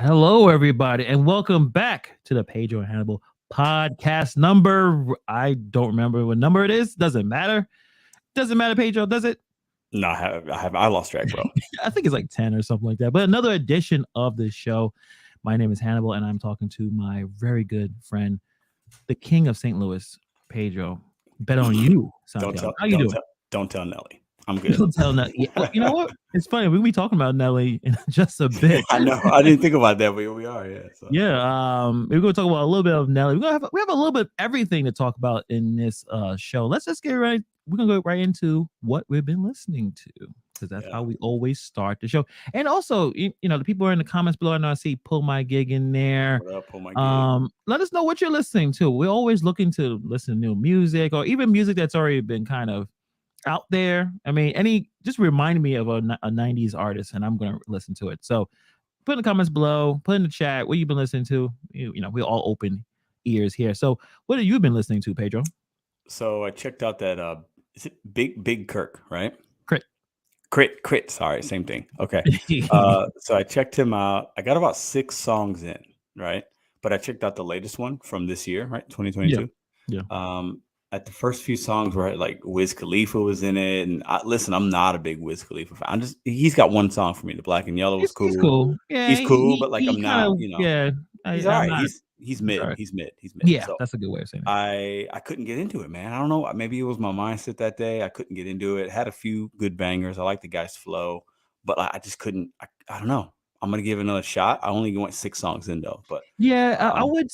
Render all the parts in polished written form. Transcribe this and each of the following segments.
Hello, everybody, and welcome back to the Pedro and Hannibal podcast number. I don't remember what number it is. Doesn't matter. Doesn't matter, Pedro, does it? No, I lost track, bro. I think it's like 10 or something like that. But another edition of the show. My name is Hannibal, and I'm talking to my very good friend, the king of St. Louis, Pedro. Bet on you, Santiago. How you doing? Don't tell Nelly. I'm good. Don't tell Nelly. Yeah, well, you know what? It's funny. We'll be talking about Nelly in just a bit. I know. I didn't think about that, but here we are. Yeah. So. Yeah. We're going to talk about a little bit of Nelly. We have a little bit of everything to talk about in this show. Let's just get right. We're going to go right into what we've been listening to, because that's how we always start the show. And also, you know, the people are in the comments below. I know I see Pull My Gig in there. What up, Pull My Gig? Let us know what you're listening to. We're always looking to listen to new music, or even music that's already been kind of out there. I mean, just remind me of a 90s artist, and I'm going to listen to it. So put in the comments below, put in the chat what you've been listening to. You know, we're all open ears here. So what have you been listening to, Pedro? So I checked out that is it Big Kirk, right? Crit. Sorry, same thing. Okay. So I checked him out. I got about 6 songs in, right? But I checked out the latest one from this year, right? 2022. Yeah. At the first few songs where like Wiz Khalifa was in it, and listen, I'm not a big Wiz Khalifa fan. He's got one song for me. The Black and Yellow was cool. He's cool. Yeah, he's cool, but like I'm not, Yeah, he's all right. He's mid. Right. He's mid. Yeah, so that's a good way of saying it. I couldn't get into it, man. I don't know. Maybe it was my mindset that day. I couldn't get into it. Had a few good bangers. I like the guy's flow, but I just couldn't. I don't know. I'm gonna give it another shot. I only went 6 songs in though, but yeah, I would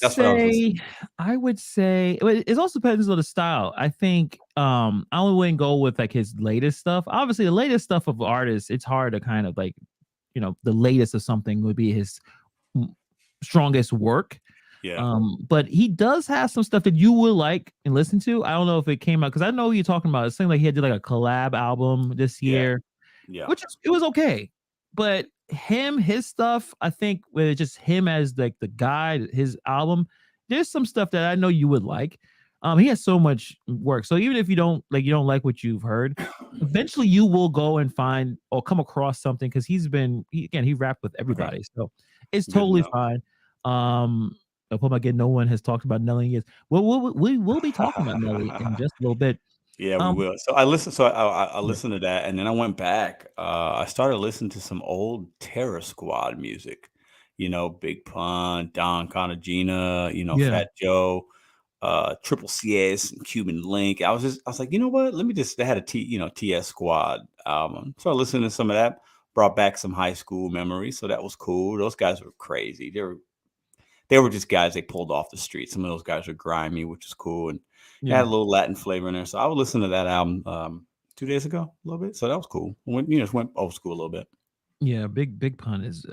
say it also depends on the style. I think I only wouldn't go with like his latest stuff. Obviously, the latest stuff of artists, it's hard to kind of like, you know, the latest of something would be his strongest work. Yeah. But he does have some stuff that you will like and listen to. I don't know if it came out because I know what you're talking about. It seemed like he had did like a collab album this year, which it was okay. But his stuff, I think, with just him as like the guy, his album, there's some stuff that I know you would like. He has so much work, so even if you don't like what you've heard, eventually you will go and find or come across something, because he rapped with everybody, so it's totally fine. Again, no one has talked about Nelly yet. Well, we will be talking about Nelly in just a little bit. Yeah, we will. So I listened. So I listened to that, and then I went back. I started listening to some old Terror Squad music. You know, Big Pun, Don Cartagena. You know, Fat Joe, Triple CS, and Cuban Link. I was like, you know what? They had a TS Squad album. So I listened to some of that. Brought back some high school memories. So that was cool. Those guys were crazy. They were just guys they pulled off the street. Some of those guys were grimy, which is cool, and it had a little Latin flavor in there. So I would listen to that album 2 days ago, a little bit. So that was cool. Just went old school a little bit. Yeah, Big Pun is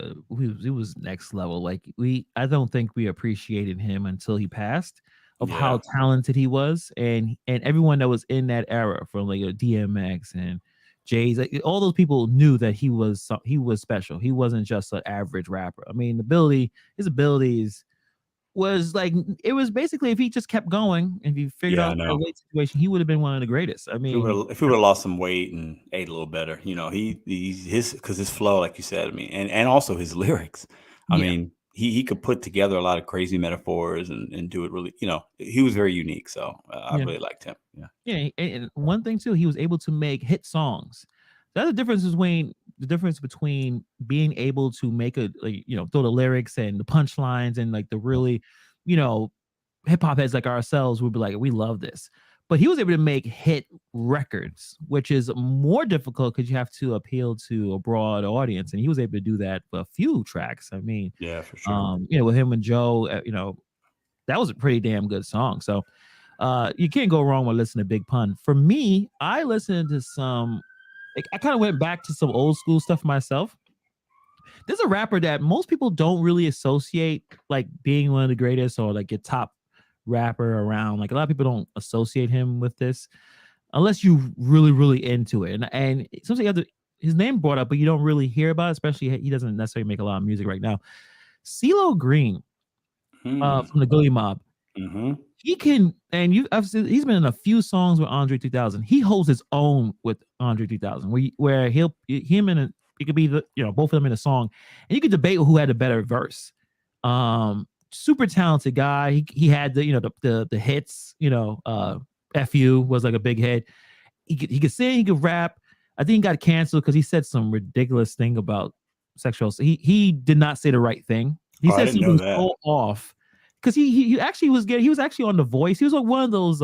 he was next level. Like I don't think we appreciated him until he passed, of how talented he was, and everyone that was in that era, from like DMX and Jay's, like, all those people knew that he was special. He wasn't just an average rapper. I mean, his abilities was like, it was basically, if he just kept going, if he figured out the weight situation, he would have been one of the greatest. I mean, if he would have lost some weight and ate a little better, you know, his flow, like you said, I mean, and also his lyrics. I mean, he could put together a lot of crazy metaphors and do it really, you know, he was very unique. So I really liked him. Yeah. And one thing too, he was able to make hit songs. That's the difference between being able to make throw the lyrics and the punchlines, and like the really, you know, hip hop heads like ourselves would be like, we love this. But he was able to make hit records, which is more difficult because you have to appeal to a broad audience. And he was able to do that for a few tracks. I mean, yeah, for sure. With him and Joe, that was a pretty damn good song. So you can't go wrong with listening to Big Pun. For me, I listened to some, I kind of went back to some old school stuff myself. There's a rapper that most people don't really associate like being one of the greatest or like your top rapper around. Like a lot of people don't associate him with this unless you really, really into it. And something his name brought up, but you don't really hear about it, especially he doesn't necessarily make a lot of music right now. CeeLo Green from the Gotti Mob. Mm-hmm. He can, and he's been in a few songs with Andre 3000. He holds his own with Andre 3000, where him and It could be both of them in a song, and you could debate who had a better verse. Super talented guy. He had the hits. "Fu" was like a big hit. He could sing. He could rap. I think he got canceled because he said some ridiculous thing about sexual. He did not say the right thing. He Oh, I said didn't know something that. so off because he actually was getting. He was actually on The Voice. He was like one of those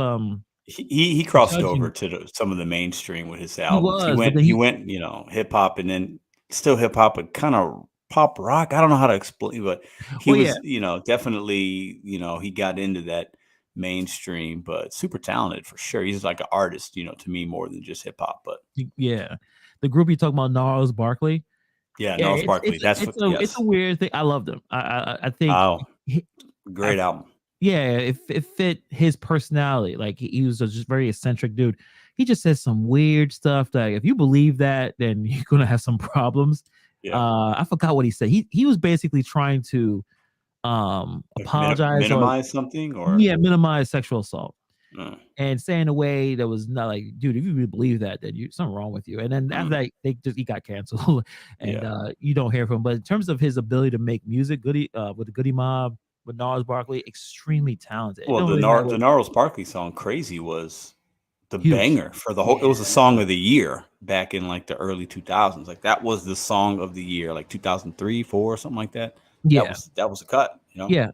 He crossed over judging. to some of the mainstream with his He albums. He was, but went then he went, hip hop and then still hip hop, but kind of pop rock. I don't know how to explain, but he well, yeah, was, definitely, he got into that mainstream, but super talented for sure. He's like an artist, to me more than just hip hop. But yeah. The group you talking about, Gnarls Barkley. yeah, Yeah, Gnarls Barkley. That's what. it's a Yes. weird thing. I loved him. I think Oh, he, I great album. yeah, it fit his personality. Like he was just very eccentric dude. He just says some weird stuff that if you believe that, then you're gonna have some problems. Yeah, I forgot what he said. He was basically trying to like apologize or minimize something or. yeah, minimize sexual assault Uh, and say in a way that was not like, dude, if you really believe that, then you something wrong with you. And then after mm, that, he got canceled, and yeah. you don't hear from him. But in terms of his ability to make music, Goody with the Goody Mob, with Nas Barkley, extremely talented. It Well, don't really matter The what Gnarls Barkley song "Crazy" was the huge. banger for the whole. It Yeah, was a song of the year back in like the early 2000s. Like that was the song of the year, like 2003, four, something like that. yeah, That was a cut. yeah.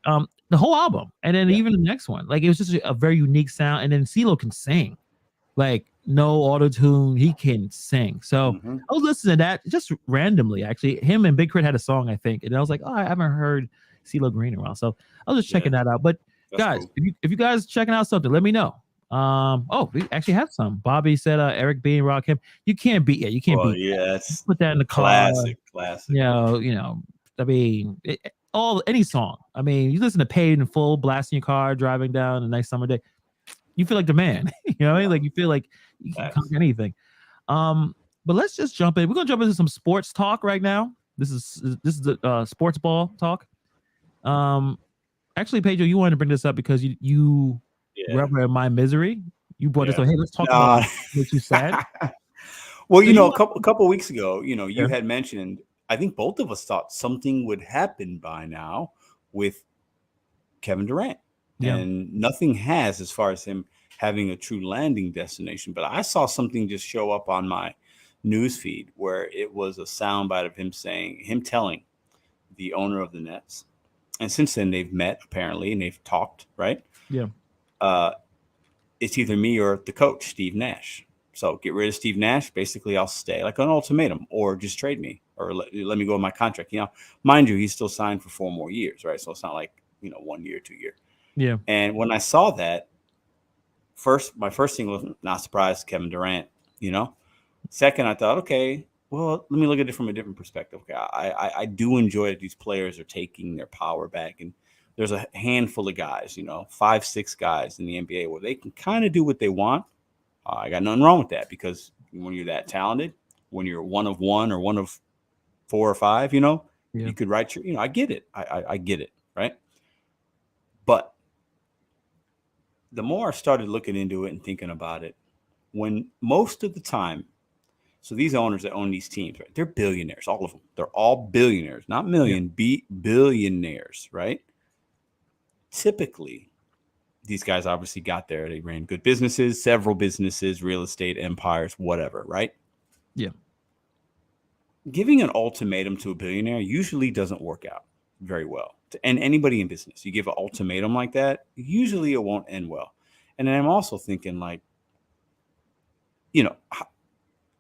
The whole album, and then Yeah. even the next one, like it was just a very unique sound. And then CeeLo can sing, like no auto tune. He can sing. So Hmm. I was listening to that just randomly. Actually, him and Big Crit had a song, I think, and I was like, oh, I haven't heard CeeLo Green in a while, so I was just Yeah, checking that out. But that's guys, cool. if you guys checking out something, let me know. Oh, we actually have some. Bobby said, Eric B and Rakim. You can't beat You can't Well, beat that. yeah, You that's put that in the car. classic. I mean, all any song. I mean, you listen to Paid in Full, blasting your car, driving down a nice summer day. You feel like the man. You know what I mean? Yeah, Like you feel like you can facts. conquer anything. But let's just jump in. We're gonna jump into some sports talk right now. This is the sports ball talk. Um, Actually, Pedro, you wanted to bring this up because you Yeah, revel in my misery. You brought this yeah. up. Hey, let's talk about No. what makes you sad. Well, So you a want couple weeks ago, you yeah, had mentioned. I think both of us thought something would happen by now with Kevin Durant, yeah, and nothing has as far as him having a true landing destination. But I saw something just show up on my news feed where it was a soundbite of him telling the owner of the Nets, and since then they've met apparently and they've talked. Right, yeah, uh, it's either me or the coach, Steve Nash. So get rid of Steve Nash. Basically, I'll stay like an ultimatum, or just trade me, or let me go on my contract. Mind you, he's still signed for 4 more years, right? So it's not like 1 year, 2 year. yeah, And when I saw that, my first thing was not surprised, Kevin Durant. You know, second I thought, okay, well, let me look at it from a different perspective. Okay, I do enjoy that these players are taking their power back, and there's a handful of guys, 5, 6 guys in the NBA where they can kind of do what they want. I got nothing wrong with that because when you're that talented, when you're one of one or one of 4 or 5, yeah, you could write your, I get it. I get it, right? But the more I started looking into it and thinking about it, when most of the time, so these owners that own these teams, right? They're billionaires, all of them. They're all billionaires, not yeah, million, billionaires, right? Typically, these guys obviously got there. They ran good businesses, several businesses, real estate empires, whatever, right? yeah, Giving an ultimatum to a billionaire usually doesn't work out very well. And anybody in business, you give an ultimatum like that, usually it won't end well. And then I'm also thinking, like, you know,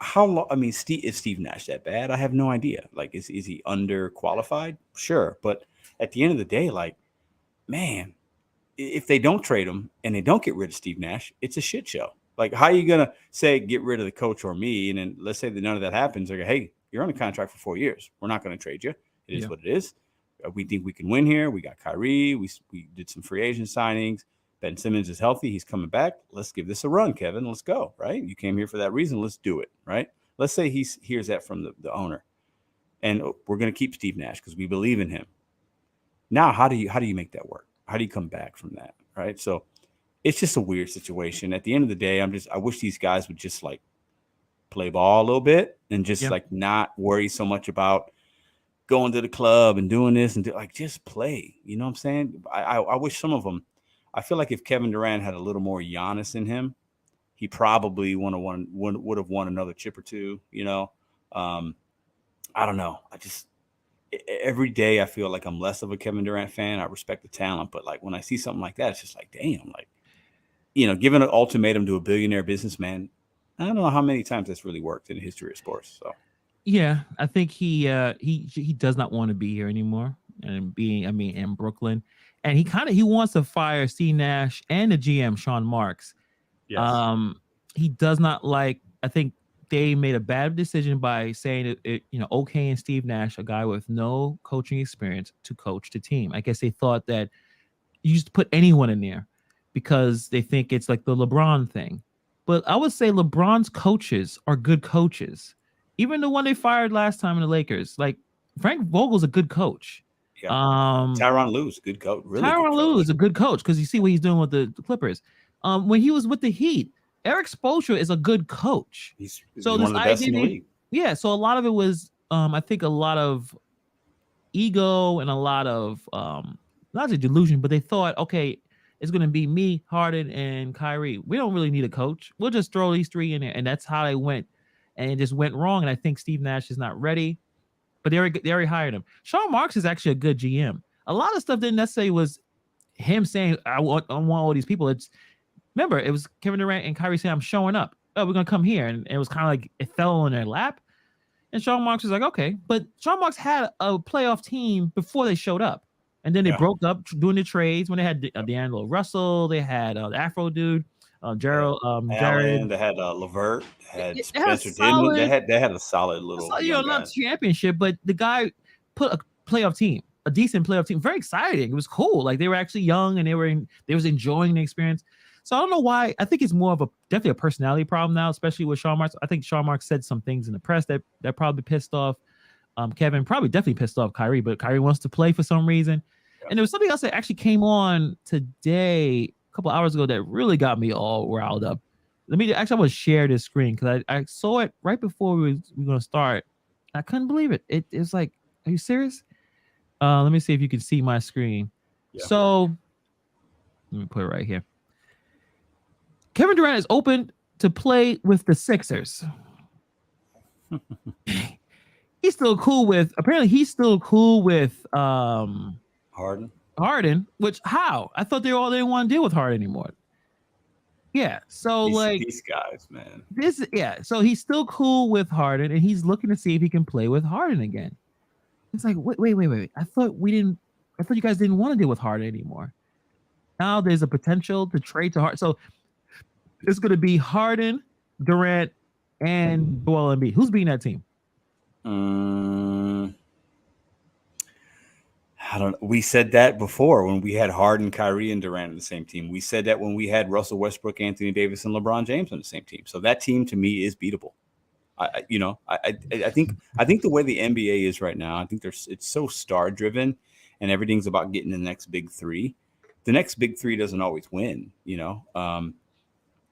how long? I mean, is Steve Nash that bad? I have no idea. Like, is he underqualified? Sure, but at the end of the day, like, man, if they don't trade him and they don't get rid of Steve Nash, it's a shit show. Like, how are you gonna say get rid of the coach or me? And then let's say that none of that happens. Like, hey, you're on a contract for 4 years. We're not going to trade you. It is yeah, what it is. We think we can win here. We got Kyrie. We did some free agent signings. Ben Simmons is healthy. He's coming back. Let's give this a run, Kevin. Let's go. Right? You came here for that reason. Let's do it. Right? Let's say he hears that from the owner, and we're going to keep Steve Nash because we believe in him. Now, how do you make that work? How do you come back from that? Right? So it's just a weird situation. At the end of the day, I wish these guys would just like play ball a little bit and just Yeah. like not worry so much about going to the club and doing this and like just play. You know what I'm saying? I wish some of them. I feel like if Kevin Durant had a little more Giannis in him, he probably would have won another chip or two. Um, I don't know. Every day I feel like I'm less of a Kevin Durant fan. I respect the talent, but like when I see something like that, it's just like, damn, like giving an ultimatum to a billionaire businessman. I don't know how many times that's really worked in the history of sports. So Yeah, I think he does not want to be here anymore, and in Brooklyn, and he wants to fire Steve Nash and the GM Sean Marks. yes, Um, he does not like. I think they made a bad decision by saying okay, and Steve Nash, a guy with no coaching experience, to coach the team. I guess they thought that you just put anyone in there because they think it's like the LeBron thing. But I would say LeBron's coaches are good coaches. Even the one they fired last time in the Lakers, like Frank Vogel's a good coach. yeah. Um, Tyronn Lue's good coach, really good Tyronn Lue coach. is a good coach because you see what he's doing with the Clippers. When he was with the Heat, Eric Spoelstra is a good coach. He's So one this of the best in the idea, league. yeah. So a lot of it was, I think, a lot of ego and a lot of not a delusion, but they thought, okay, it's going to be me, Harden, and Kyrie. We don't really need a coach. We'll just throw these three in there, and that's how they went, and it just went wrong. And I think Steve Nash is not ready, but they already hired him. Sean Marks is actually a good GM. A lot of stuff didn't necessarily was him saying I want all these people. It's remember it was Kevin Durant and Kyrie saying I'm showing up. Oh, we're gonna come here, and it was kind of like it fell in their lap. And Sean Marks was like, okay, but Sean Marks had a playoff team before they showed up, and then they broke up doing the trades when they had D'Angelo Russell, they had the Afro dude, Gerald, Jared. Allen, they had Levert, they had They had a Spencer Dinwiddie. solid, They had a solid little young not guys. championship, but the guy put a playoff team, a decent playoff team. Very exciting. It was cool. Like they were actually young and they was enjoying the experience. So I don't know why. I think it's more of definitely a personality problem now, especially with Sean Marks. I think Sean Marks said some things in the press that probably pissed off Kevin. Probably definitely pissed off Kyrie, but Kyrie wants to play for some reason. Yeah. And there was something else that actually came on today, a couple hours ago, that really got me all riled up. I want to share this screen because I saw it right before we were going to start. I couldn't believe it. It was like, are you serious? Let me see if you can see my screen. Yeah. So let me put it right here. Kevin Durant is open to play with the Sixers. He's still cool with Harden. Which how? I thought they didn't want to deal with Harden anymore. Yeah, so these guys, man. So he's still cool with Harden, and he's looking to see if he can play with Harden again. It's like, wait. I thought you guys didn't want to deal with Harden anymore. Now there's a potential to trade to Harden. So it's going to be Harden, Durant, and Joel Embiid. Who's beating that team? I don't know. We said that before when we had Harden, Kyrie, and Durant on the same team. We said that when we had Russell Westbrook, Anthony Davis, and LeBron James on the same team. So that team to me is beatable. I think the way the NBA is right now, I think it's so star driven, and everything's about getting the next big three. The next big three doesn't always win,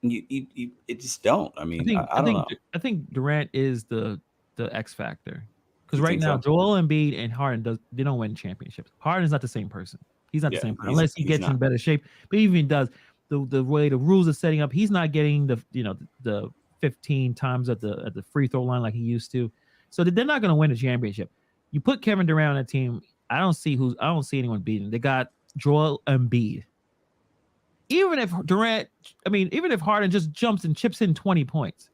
it just don't. I mean, I don't know. I think Durant is the X factor because right now Joel Embiid and Harden they don't win championships. Harden's not the same person. He's not the same person unless he gets in better shape. But even if he does, the way the rules are setting up, he's not getting the 15 times at the free throw line like he used to. So they're not going to win a championship. You put Kevin Durant on that team, I don't see anyone beating. They got Joel Embiid. Even if Harden just jumps and chips in 20 points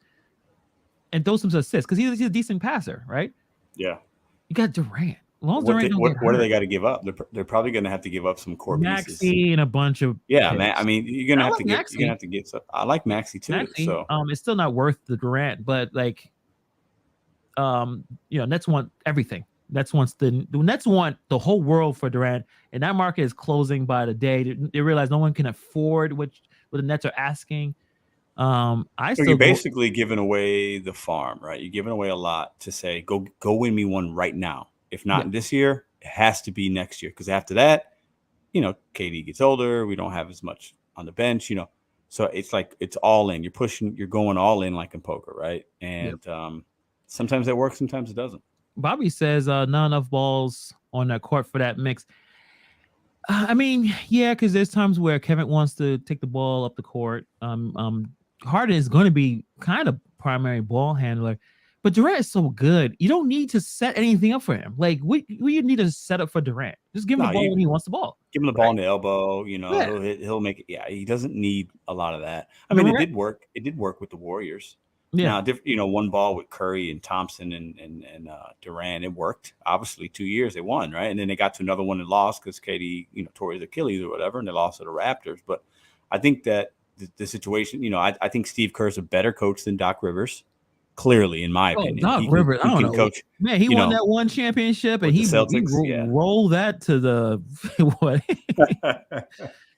and throws some assists, because he's a decent passer, right? Yeah. You got Durant. What do they got to give up? They're probably going to have to give up some core pieces. Maxey and a bunch of man. I mean, you're going to have to get. You're going to have to get some. I like Maxey too. So it's still not worth the Durant, but Nets want everything. The Nets want the whole world for Durant, and that market is closing by the day. They realize no one can afford what the Nets are asking. You're basically giving away the farm, right? You're giving away a lot to say, go win me one right now. If not this year, it has to be next year. Because after that, KD gets older. We don't have as much on the bench, So it's like it's all in. You're going all in like in poker, right? Yep. And sometimes it works, sometimes it doesn't. Bobby says not enough balls on that court for that mix. I mean, yeah, because there's times where Kevin wants to take the ball up the court. Harden is going to be kind of primary ball handler, but Durant is so good. You don't need to set anything up for him. Like, what you need to set up for Durant? Just give him No, the ball you when he wants the ball. give him the ball in the elbow. You know, Yeah. he'll make it. Yeah, he doesn't need a lot of that. I mean, Durant, it did work. It did work with the Warriors. yeah. Now, one ball with Curry and Thompson and Durant, it worked. Obviously, 2 years they won, right? And then they got to another one and lost because KD, tore his Achilles or whatever, and they lost to the Raptors. But I think that the situation, I think Steve Kerr's a better coach than Doc Rivers. Clearly, in my opinion, Doc Rivers, I don't know. Coach. Man, he won that one championship, and he rolled that to the what?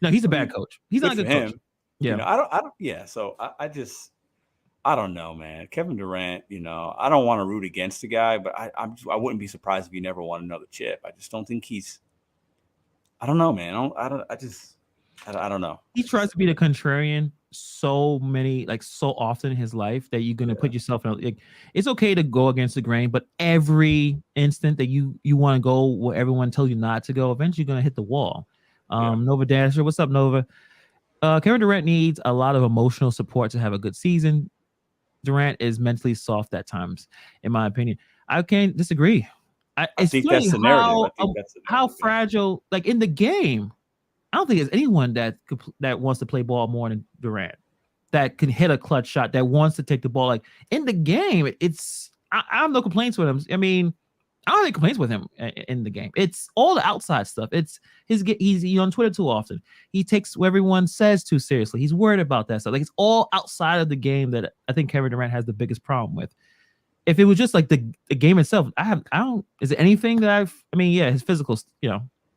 No, he's a bad coach. He's not a good coach. Yeah, I don't. Yeah, so I don't know, man. Kevin Durant, I don't want to root against the guy, but I wouldn't be surprised if he never won another chip. I just don't think he's. I don't know, man. I don't know. He tries to be the contrarian so often in his life that you're gonna put yourself in. Like, it's okay to go against the grain, but every instant that you want to go where everyone tells you not to go, eventually you're gonna hit the wall. Nova Dasher, what's up, Nova? Kevin Durant needs a lot of emotional support to have a good season. Durant is mentally soft at times, in my opinion. I can't disagree. I think that's the narrative. How fragile, like in the game. I don't think there's anyone that wants to play ball more than Durant, that can hit a clutch shot, that wants to take the ball. Like in the game, I have no complaints with him. I mean, I don't have any complaints with him in the game. It's all the outside stuff. He's on Twitter too often. He takes what everyone says too seriously. He's worried about that stuff. Like it's all outside of the game that I think Kevin Durant has the biggest problem with. If it was just like the game itself, is it anything that his physical,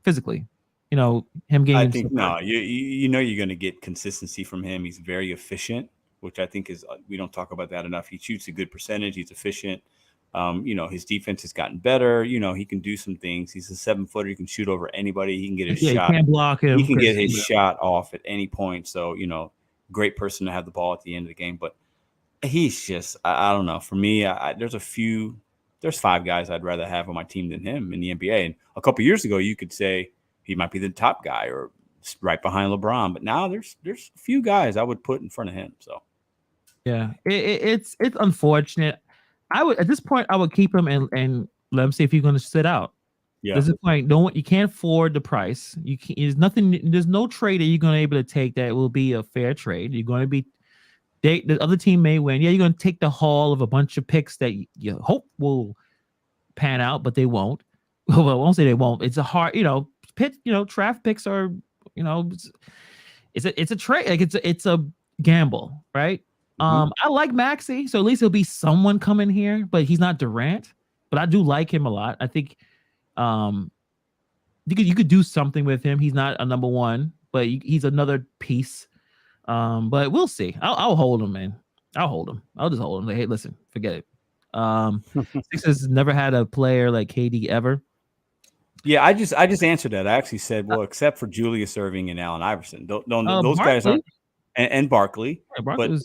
physically. Him getting. I think no. You're going to get consistency from him. He's very efficient, which I think is we don't talk about that enough. He shoots a good percentage. He's efficient. His defense has gotten better. He can do some things. He's a 7-footer. He can shoot over anybody. He can get his shot. You can't block him. He can get his shot off at any point. So great person to have the ball at the end of the game. But he's just I don't know. For me, there's 5 guys I'd rather have on my team than him in the NBA. And a couple years ago, you could say he might be the top guy or right behind LeBron. But now there's a few guys I would put in front of him. So yeah, it's unfortunate. I would at this point I would keep him and let him see if he's going to sit out. Yeah, at this point, you can't afford the price. There's no trade that you're going to be able to take that will be a fair trade. You're going to be the other team may win. Yeah, you're going to take the haul of a bunch of picks that you hope will pan out, but they won't. Well, I won't say they won't. It's a hard, draft picks are, it's a trade. Like it's a gamble, right? Mm-hmm. I like Maxey, so at least he'll be someone coming here, but he's not Durant. But I do like him a lot. I think you could do something with him. He's not a number one, but he's another piece. But we'll see. I'll hold him, man. I'll hold him. I'll just hold him. Like, hey, listen, forget it. Sixers never had a player like KD ever. Yeah, I just answered that. I actually said, well, except for Julius Erving and Allen Iverson, those Barkley. Guys aren't, and Barkley. Yeah, Barkley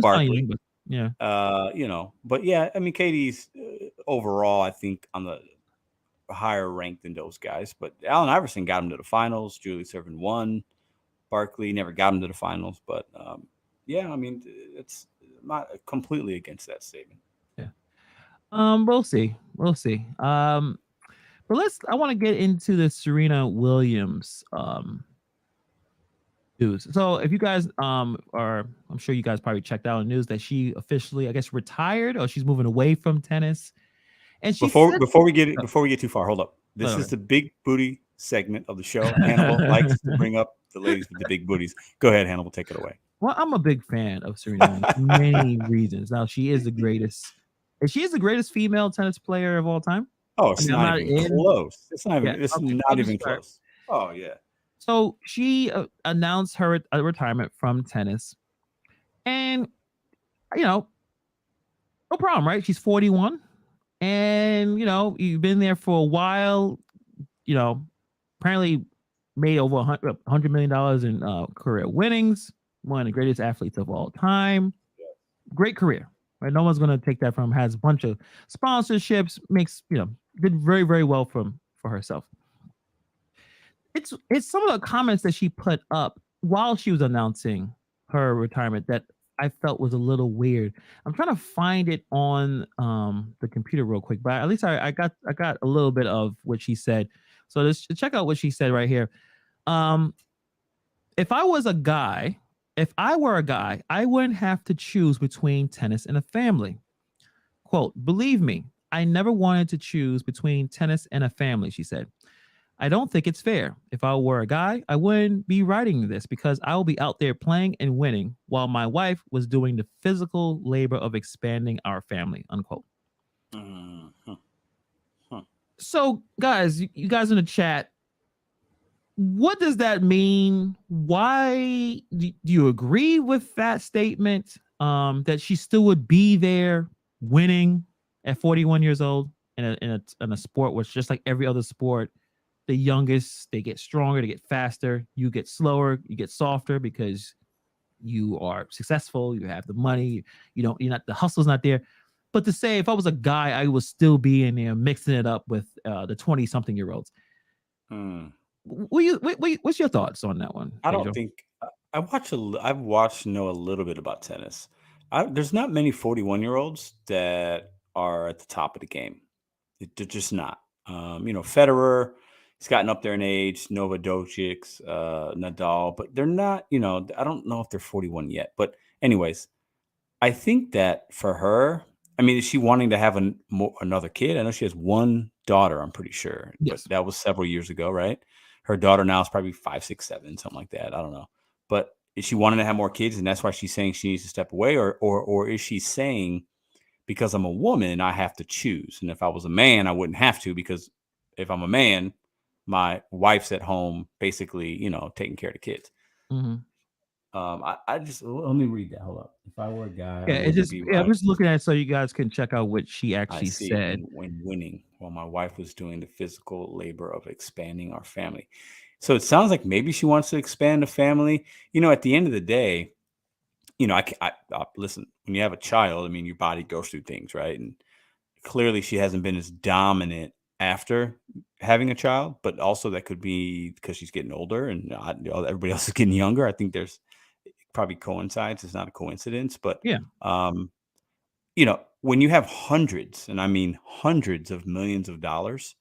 Barkley. Yeah. But yeah, I mean, KD's overall, I think on the higher rank than those guys. But Allen Iverson got him to the finals. Julius Erving won. Barkley never got him to the finals. But yeah, I mean, it's not completely against that statement. Yeah. We'll see. But I want to get into the Serena Williams news. So if you guys I'm sure you guys probably checked out on the news that she officially, I guess, retired, or she's moving away from tennis. And she before we get too far, hold up. This is the big booty segment of the show. Hannibal likes to bring up the ladies with the big booties. Go ahead, Hannibal, take it away. Well, I'm a big fan of Serena for many reasons. Now, she is the greatest. She is the greatest female tennis player of all time. Oh, it's not even close. It's not even. It's not even close. Oh yeah. So she announced her retirement from tennis, and no problem, right? She's 41, and you've been there for a while. Apparently made over $100 million in career winnings. one of the greatest athletes of all time. Great career. Right? No one's gonna take that from him. Has a bunch of sponsorships, makes did very, very well for herself. It's some of the comments that she put up while she was announcing her retirement that I felt was a little weird. I'm trying to find it on the computer real quick, but at least I got a little bit of what she said. So let's check out what she said right here. Um, if I was a guy, if I were a guy, I wouldn't have to choose between tennis and a family. Quote, believe me, I never wanted to choose between tennis and a family, she said. I don't think it's fair. If I were a guy, I wouldn't be writing this because I will be out there playing and winning while my wife was doing the physical labor of expanding our family, unquote. So, guys, you guys in the chat, what does that mean? Why do you agree with that statement? That she still would be there winning at 41 years old in a sport which, just like every other sport, the youngest, they get stronger, they get faster, you get slower, you get softer because you are successful, you have the money, you're not, the hustle's not there. But to say if I was a guy, I would still be in there mixing it up with the 20 something year olds. What's your thoughts on that one? I don't think I've watched know a little bit about tennis. There's not many 41-year-olds that are at the top of the game. They're just not. Federer, he's gotten up there in age, Novak, Nadal, but they're not, I don't know if they're 41 yet. But anyways, I think that for her, I mean, is she wanting to have another kid? I know she has one daughter, I'm pretty sure. Yes. But that was several years ago, right? Her daughter now is probably 5, 6, 7, something like that. I don't know. But is she wanting to have more kids and that's why she's saying she needs to step away? Or is she saying, because I'm a woman, I have to choose. And if I was a man, I wouldn't have to, because if I'm a man, my wife's at home, basically, taking care of the kids. Mm-hmm. I just, let me read that. Hold up. If I were a guy, I'm just looking at it so you guys can check out what she actually said. When winning, while my wife was doing the physical labor of expanding our family. So it sounds like maybe she wants to expand the family. At the end of the day, I listen, when you have a child, I mean, your body goes through things, right? And clearly she hasn't been as dominant after having a child, but also that could be because she's getting older and everybody else is getting younger. I think there's probably coincides. It's not a coincidence, but yeah. When you have hundreds, and I mean hundreds of millions of dollars,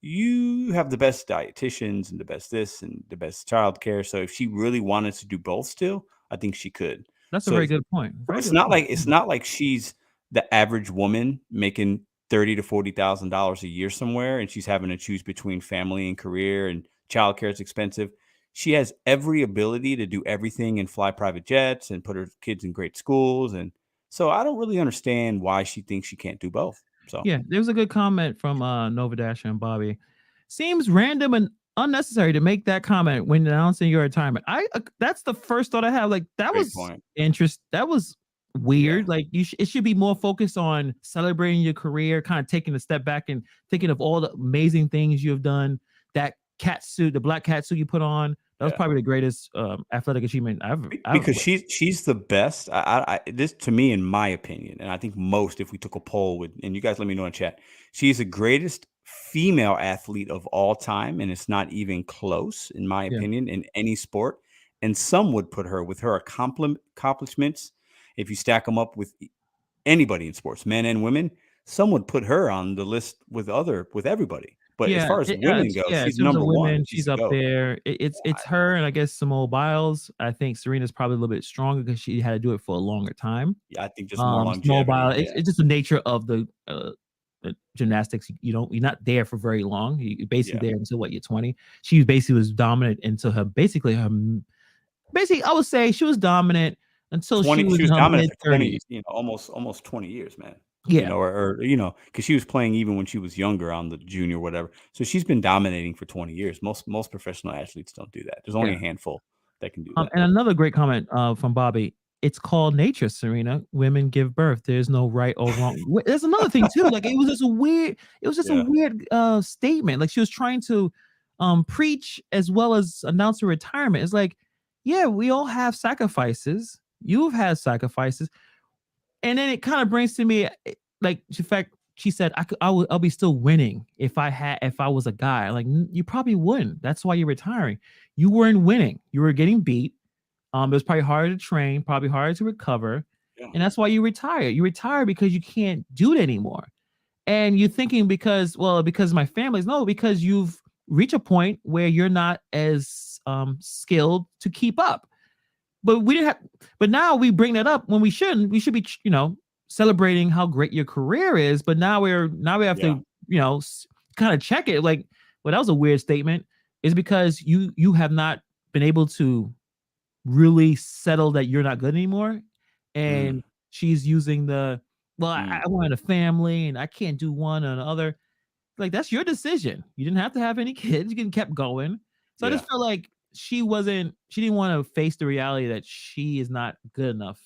you have the best dietitians and the best this and the best childcare. So if she really wanted to do both still, I think she could. That's a very good point. It's not like she's the average woman making $30,000 to $40,000 a year somewhere, and she's having to choose between family and career, and childcare is expensive. She has every ability to do everything and fly private jets and put her kids in great schools. And so I don't really understand why she thinks she can't do both. So yeah, there was a good comment from Novadash and Bobby. Seems random and unnecessary to make that comment when announcing your retirement. That's the first thought I have. Like, that was interesting. That was weird. Yeah. Like, it should be more focused on celebrating your career, kind of taking a step back and thinking of all the amazing things you have done. That cat suit, the black cat suit you put on, that was probably the greatest athletic achievement ever. Because she's the best. This, to me, in my opinion, and I think most, if we took a poll and you guys let me know in chat, she's the greatest female athlete of all time, and it's not even close, in my opinion, in any sport. And some would put her, with her accomplishments, if you stack them up with anybody in sports, men and women, some would put her on the list with everybody. But as far as women go, she's number one. She's up there. It's her, and I guess Simone Biles. I think Serena's probably a little bit stronger because she had to do it for a longer time. Yeah, I think just more longevity. It's just the nature of the gymnastics. You're not there for very long. You're basically there until you're 20. She basically was dominant until her I would say she was dominant until 20, she was dominant for 20, almost 20 years, man. Yeah. Or because she was playing even when she was younger on the junior, whatever. So she's been dominating for 20 years. Most professional athletes don't do that. There's only a handful that can do that. And another great comment from Bobby. It's called nature, Serena. Women give birth. There's no right or wrong. There's another thing too. Like, it was just a weird statement. Like, she was trying to preach as well as announce her retirement. It's like, yeah, we all have sacrifices. You've had sacrifices. And then it kind of brings to me, like, in fact, she said, I'll be still winning if I was a guy. Like, you probably wouldn't. That's why you're retiring. You weren't winning. You were getting beat. It was probably harder to train, probably harder to recover. Yeah. And that's why you retire. You retire because you can't do it anymore. And you're thinking because my family's no, because you've reached a point where you're not as skilled to keep up. But we didn't have, but now we bring that up when we shouldn't. We should be, celebrating how great your career is. But now we have Yeah. to, kind of check it. Like, well, that was a weird statement. Is because you have not been able to really settle that you're not good anymore. Mm, And she's using mm, I wanted a family and I can't do one or the other. Like, that's your decision. You didn't have to have any kids. You can kept going. So I yeah. just felt like she didn't want to face the reality that she is not good enough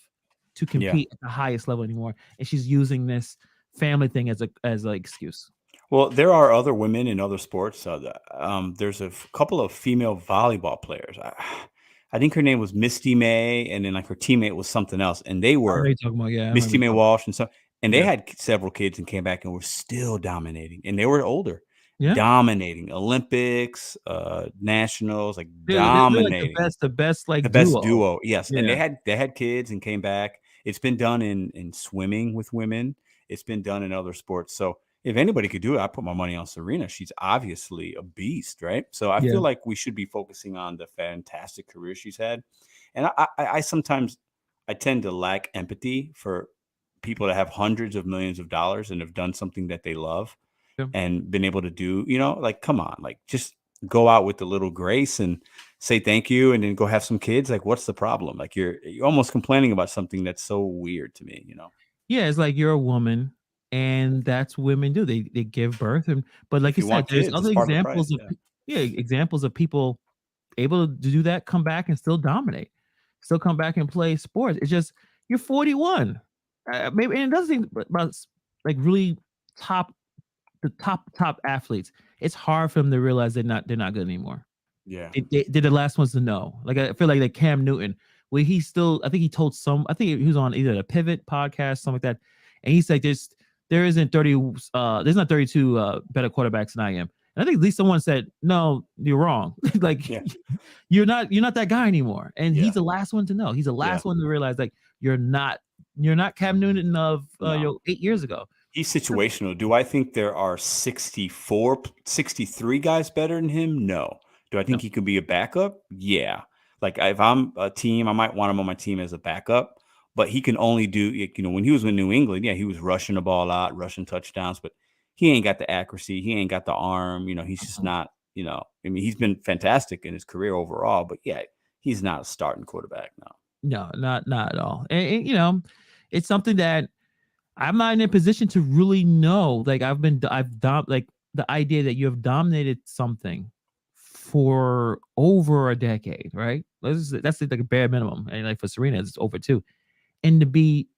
to Yeah. compete at the highest level anymore. And she's using this family thing as an excuse. Well, there are other women in other sports. There's couple of female volleyball players. I think her name was Misty May, and then like her teammate was something else, and they I know were you're talking about, yeah, I remember Misty you May talking. Walsh and so, and they Yeah. had several kids and came back and were still dominating, and they were older, Yeah. dominating Olympics, nationals, like They're like dominating. the best The like best duo. duo, yes, and Yeah. they had kids and came back. It's been done in swimming with women. It's been done in other sports. So if anybody could do it, I put my money on Serena. She's obviously a beast, right? So I Yeah. feel like we should be focusing on the fantastic career she's had. And I sometimes I tend to lack empathy for people that have hundreds of millions of dollars and have done something that they love Yeah. and been able to do, like, come on, like, just go out with a little grace and say thank you and then go have some kids. Like, what's the problem? Like, you're almost complaining about something that's so weird to me. Yeah, it's like you're a woman, and that's what women do. They give birth, and but like If you you said, want there's kids, it's other part of the price. examples of Yeah. examples of people able to do that, come back and still dominate, still come back and play sports. It's just you're 41, maybe, and it doesn't seem about like really top top athletes. It's hard for them to realize they're not good anymore. Yeah. They're the last ones to know. Like, I feel like Cam Newton, where he still, I think he told I think he was on either a Pivot podcast, something like that, and he said there isn't 30, there's not 32 better quarterbacks than I am. And I think at least someone said, no, you're wrong. Like, Yeah. you're not that guy anymore. And Yeah. he's the last one to know. He's the Yeah. last one to realize, like, you're not Cam Newton of No. 8 years ago. He's situational. Do I think there are 63 guys better than him? No. Do I No, think he could be a backup? Yeah. Like, if I'm a team, I might want him on my team as a backup, but he can only do, when he was with New England, yeah, he was rushing the ball out, rushing touchdowns, but he ain't got the accuracy. He ain't got the arm. He's just not, I mean, he's been fantastic in his career overall, but yeah, he's not a starting quarterback now. no, not at all. And it's something that I'm not in a position to really know. Like, like the idea that you have dominated something for over a decade, right? That's like a bare minimum. And like for Serena, it's over two. And to be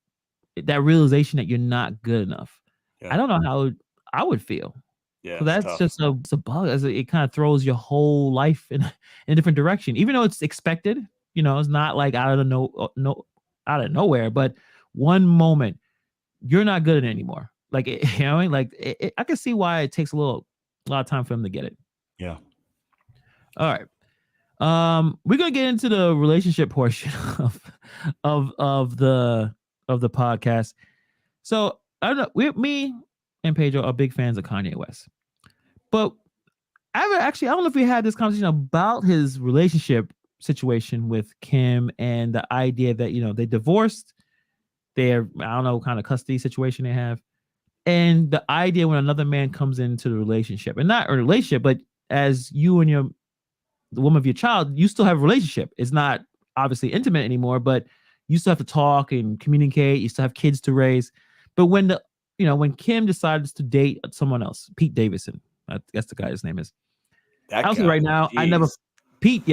that realization that you're not good enough. I Yeah. don't know how I would feel. Yeah. So It's that's tough. just it's a bug. It kind of throws your whole life in a different direction, even though it's expected. It's not like out of the no out of nowhere, but one moment you're not good at it anymore. Like, like I can see why it takes a lot of time for him to get it. Yeah. All right. We're gonna get into the relationship portion of the podcast. So I don't know. Me and Pedro are big fans of Kanye West, but I don't know if we had this conversation about his relationship situation with Kim and the idea that they divorced. They're, I don't know what kind of custody situation they have, and the idea when another man comes into the relationship, and not a relationship, but as you and the woman of your child, you still have a relationship. It's not obviously intimate anymore, but you still have to talk and communicate. You still have kids to raise. But when Kim decides to date someone else, Pete Davidson, that's the guy his name is. That I'll say guy. right now, Jeez. Pete.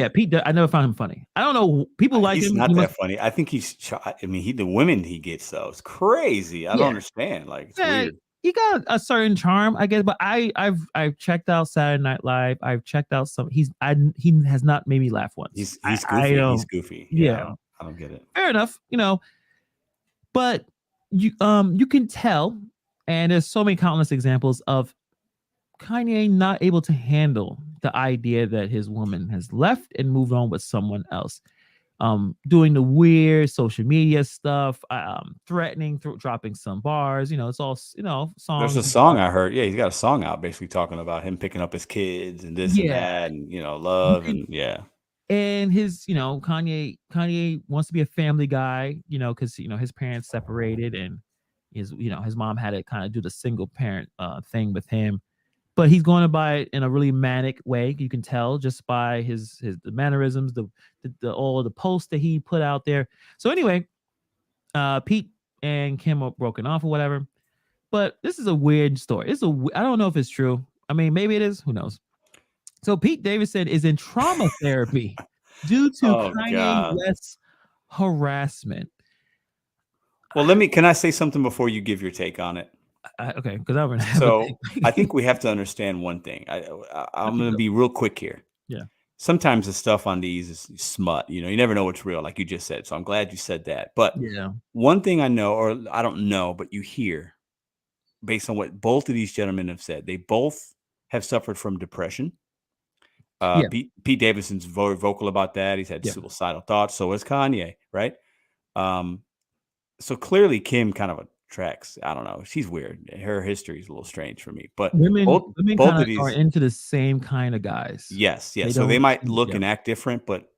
I never found him funny. I don't know. People like He's him. not that funny. I think I mean, the women he gets though, it's crazy. I don't Yeah, understand. Like, it's yeah. weird. he got a certain charm, I guess. But I've checked out Saturday Night Live. I've checked out some. He has not made me laugh once. He's I goofy. He's don't. goofy. Yeah, Yeah, I don't get it. fair enough. But you can tell, and there's so many countless examples of Kanye not able to handle the idea that his woman has left and moved on with someone else. Doing the weird social media stuff, threatening, dropping some bars. It's all There's songs. a song I heard. Yeah, he's got a song out basically talking about him picking up his kids and this and Yeah, that, and love and yeah. and his Kanye wants to be a family guy. Because his parents separated, and his mom had to kind of do the single parent thing with him. But he's going about it in a really manic way. You can tell just by the mannerisms, the all the posts that he put out there. So anyway, Pete and Kim are broken off or whatever. But this is a weird story. I don't know if it's true. I mean, maybe it is. Who knows? So Pete Davidson is in trauma therapy due to Kanye God. West's harassment. Well, can I say something before you give your take on it? Okay, because I have So I think we have to understand one thing. I'm going to be real quick here. Yeah. Sometimes the stuff on these is smut. You never know what's real, like you just said. So I'm glad you said that. But one thing I know, or I don't know, but you hear, based on what both of these gentlemen have said, they both have suffered from depression. Pete Davidson's very vocal about that. He's had suicidal thoughts. So has Kanye, right? So clearly Kim kind of attracts. I don't know. She's weird. Her history is a little strange for me. But women both of these are into the same kind of guys. Yes. So they might look and act different, but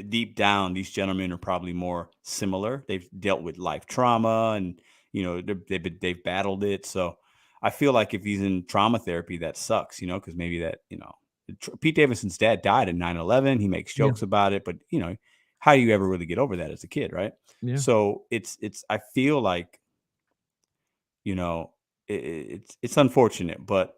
deep down, these gentlemen are probably more similar. They've dealt with life trauma, and they've battled it. So I feel like if he's in trauma therapy, that sucks. Because maybe that Pete Davidson's dad died in 9/11. He makes jokes about it, but how do you ever really get over that as a kid, right? Yeah. So it's I feel like it's unfortunate, but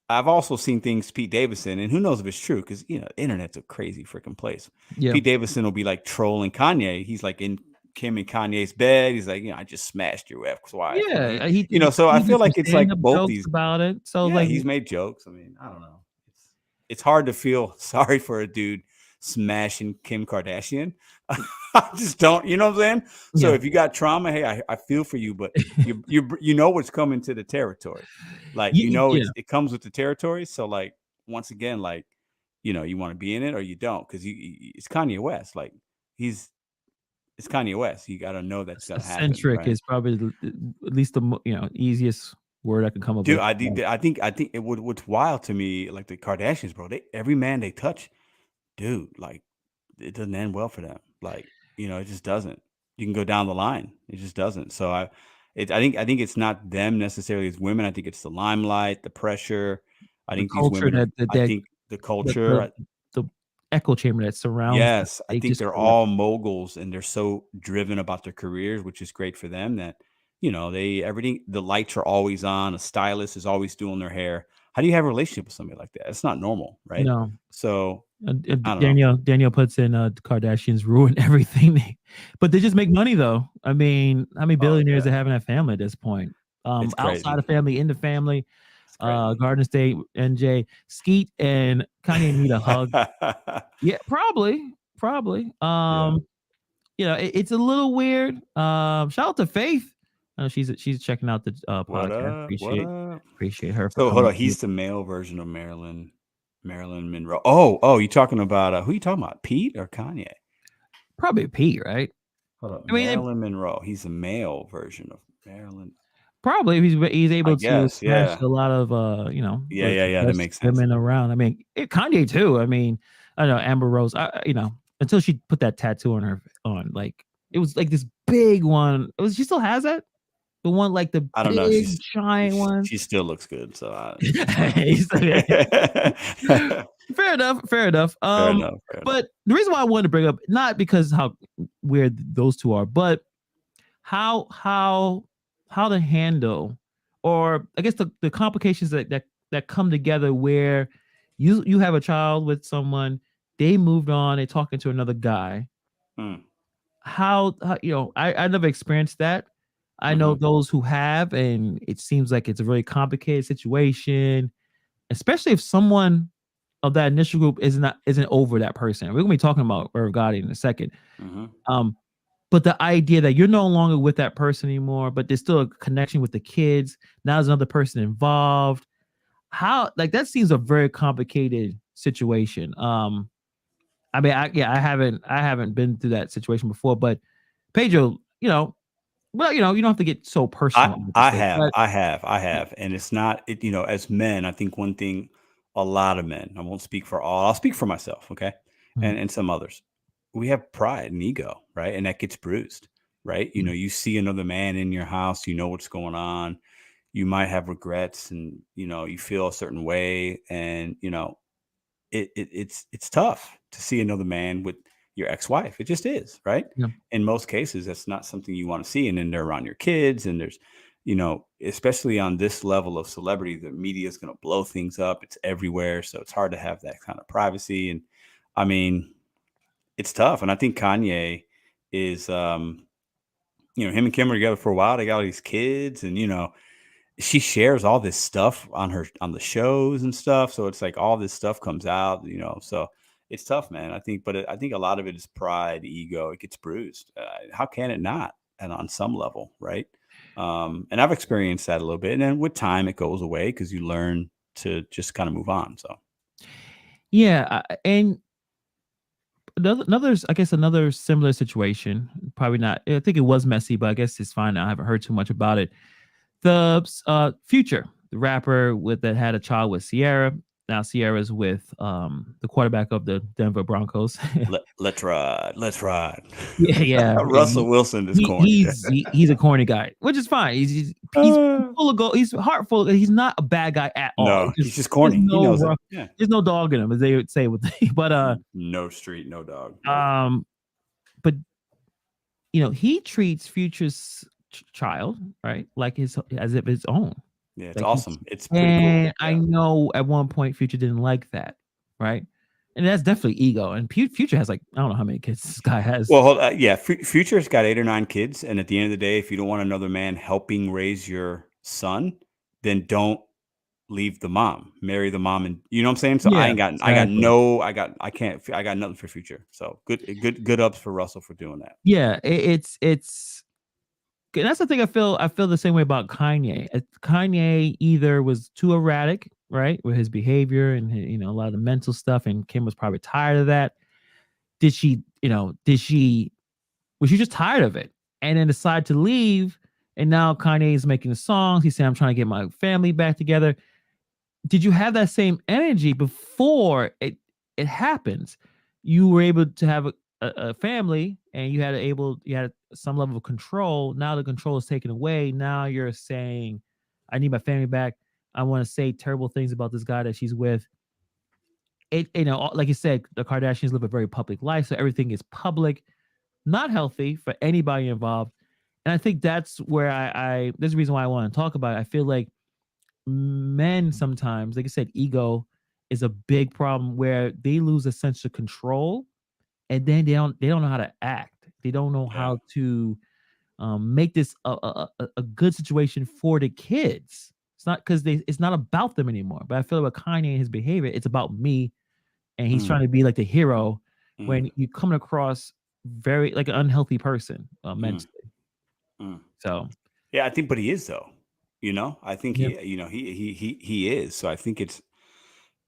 I've also seen things Pete Davidson, and who knows if it's true, because the internet's a crazy freaking place. Yeah. Pete Davidson will be like trolling Kanye. He's like in Kim and Kanye's bed. He's like, I just smashed your ex-wife. Yeah, so I feel like it's like both these about it. So he's made jokes. I mean, I don't know. It's hard to feel sorry for a dude smashing Kim Kardashian. I just don't, you know what I'm saying? So if you got trauma, hey, I feel for you, but you know what's coming to the territory. Like, it comes with the territory. So like, once again, like, you want to be in it or you don't, because it's Kanye West. Like it's Kanye West. You got to know that's going to happen. Eccentric is probably at least the easiest word I can come up with. Dude, I think what's wild to me, like the Kardashians, bro, every man they touch, dude, like it doesn't end well for them. Like, it just doesn't. You can go down the line. It just doesn't. So I think it's not them necessarily as women. I think it's the limelight, the pressure. I think these women. I think the culture, the echo chamber that surrounds. Yes, I think they're all moguls, and they're so driven about their careers, which is great for them. That the lights are always on. A stylist is always doing their hair. How do you have a relationship with somebody like that? It's not normal, right? No. So Danielle puts in Kardashians ruin everything, but they just make money though. I mean, how many billionaires are having a family at this point? Outside of family, in the family, Garden State, NJ, Skeet, and Kanye need a hug. Yeah, probably. It's a little weird. Shout out to Faith. She's checking out the podcast. Appreciate her. So hold on, he's the male version of Marilyn Monroe. Oh, you talking about who you talking about? Pete or Kanye? Probably Pete, right? Hold on, Marilyn Monroe. He's the male version of Marilyn. Probably if he's able to smash a lot of that makes sense. Women around. I mean, Kanye too. I mean, I don't know, Amber Rose. Until she put that tattoo on like it was like this big one. She still has that. The one like the I don't know. giant one. She still looks good. So fair enough. But the reason why I wanted to bring up, not because how weird those two are, but how to handle, or I guess the complications that come together where you have a child with someone, they moved on, they talking to another guy. How I never experienced that. I know those who have, and it seems like it's a very complicated situation, especially if someone of that initial group isn't over that person. We're gonna be talking about Irv Gotti in a second. Um, but the idea that you're no longer with that person anymore, but there's still a connection with the kids. Now there's another person involved. How like that seems a very complicated situation. I mean, I haven't been through that situation before, but Pedro, well, you don't have to get so personal, obviously. But I have, and it's not, as men, I think one thing, a lot of men, I won't speak for all, I'll speak for myself, okay, Mhm. and some others, we have pride and ego, right, and that gets bruised, right. You see another man in your house, you know what's going on, you might have regrets, and you feel a certain way, and it's tough to see another man with your ex-wife. It just is, right? Yeah. In most cases, that's not something you want to see. And then they're around your kids, and there's, especially on this level of celebrity, the media is going to blow things up. It's everywhere, so it's hard to have that kind of privacy. And I mean, it's tough. And I think Kanye is, him and Kim are together for a while. They got all these kids, and she shares all this stuff on the shows and stuff, so it's like all this stuff comes out, so it's tough, man. I think a lot of it is pride, ego. It gets bruised. How can it not? And on some level, right? And I've experienced that a little bit, and then with time it goes away because you learn to just kind of move on. So Yeah, and I guess another similar situation. Probably not. I think it was messy, but I guess it's fine. I haven't heard too much about it. The Future, the rapper that had a child with Sierra. Now Sierra's with the quarterback of the Denver Broncos. let's ride, let's ride. Yeah, yeah. Russell Wilson is corny. He's a corny guy, which is fine. He's full of gold. He's heartful. He's not a bad guy at all. No, he's just corny. He knows it. Yeah. There's no dog in him, as they would say. But no street, no dog. But he treats Future's child right like as if his own. Yeah, it's like awesome. It's pretty cool. Yeah. I know at one point Future didn't like that, right? And that's definitely ego. And Future has I don't know how many kids this guy has. Well, Future's got 8 or 9 kids, and at the end of the day, if you don't want another man helping raise your son, then don't leave the mom, marry the mom, and you know what I'm saying. So yeah, I got nothing for Future. So good ups for Russell for doing that. Yeah, it's that's the thing. I feel the same way about Kanye. Kanye either was too erratic, right, with his behavior and a lot of the mental stuff, and Kim was probably tired of that. Was she just tired of it and then decided to leave? And now Kanye is making the songs. He's saying, "I'm trying to get my family back together." Did you have that same energy before it happens? You were able to have a family, and you had some level of control. Now the control is taken away. Now you're saying, "I need my family back. I want to say terrible things about this guy that she's with." Like you said, the Kardashians live a very public life, so everything is public, not healthy for anybody involved. And I think that's where there's a reason why I want to talk about it. I feel like men sometimes, like I said, ego is a big problem where they lose a sense of control, and then they don't know how to act. They don't know how to make this a good situation for the kids. It's not because it's not about them anymore. But I feel like with Kanye and his behavior, it's about me, and he's trying to be like the hero when you coming across very like an unhealthy person mentally. So yeah, I think, but he is though. I think he is. So I think it's,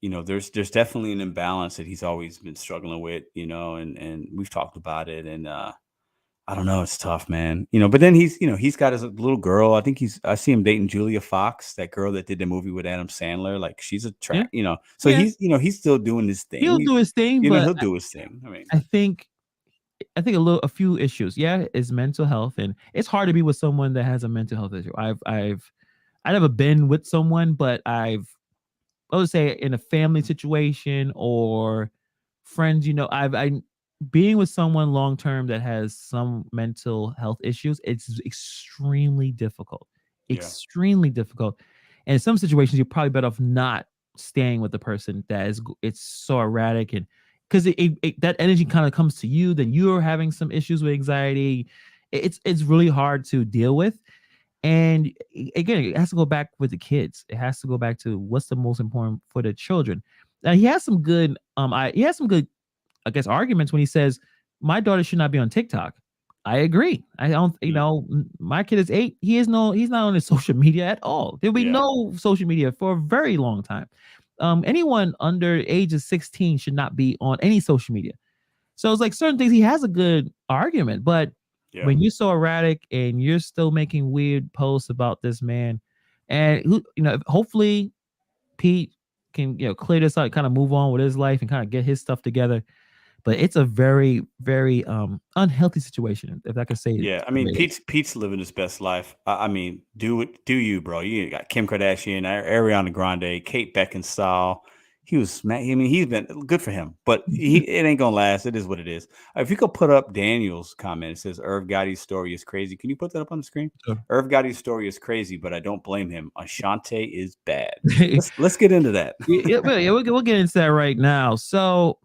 there's definitely an imbalance that he's always been struggling with, and we've talked about it, and I don't know, it's tough, man. But then he's got his little girl. I think I see him dating Julia Fox, that girl that did the movie with Adam Sandler. Like she's a track, so he's still doing his thing. He'll do his thing, but he'll do his thing. I mean, I think a few issues. Yeah, is mental health, and it's hard to be with someone that has a mental health issue. I've never been with someone, but I would say in a family situation or friends, I being with someone long term that has some mental health issues, it's extremely difficult. Extremely difficult. And in some situations, you're probably better off not staying with the person it's so erratic, and because that energy kind of comes to you, then you're having some issues with anxiety. It's really hard to deal with. And again, it has to go back with the kids. It has to go back to what's the most important for the children. Now he has some good, he has some good, I guess, arguments when he says my daughter should not be on TikTok. I agree. I don't, my kid is 8. He's not on his social media at all. There'll be no social media for a very long time. Anyone under age of 16 should not be on any social media. So it's like certain things he has a good argument, but when you're so erratic and you're still making weird posts about this man, and hopefully Pete can clear this out, kind of move on with his life and kind of get his stuff together. But it's a very, very unhealthy situation, if I could say. Yeah, I mean, Pete's living his best life. I mean, do you, bro? You got Kim Kardashian, Ariana Grande, Kate Beckinsale. He was, I mean, he's been good for him, but it ain't gonna last. It is what it is. If you could put up Daniel's comment, it says Irv Gotti's story is crazy. Can you put that up on the screen? Sure. Irv Gotti's story is crazy, but I don't blame him. Ashanti is bad. Let's get into that. We'll get into that right now. So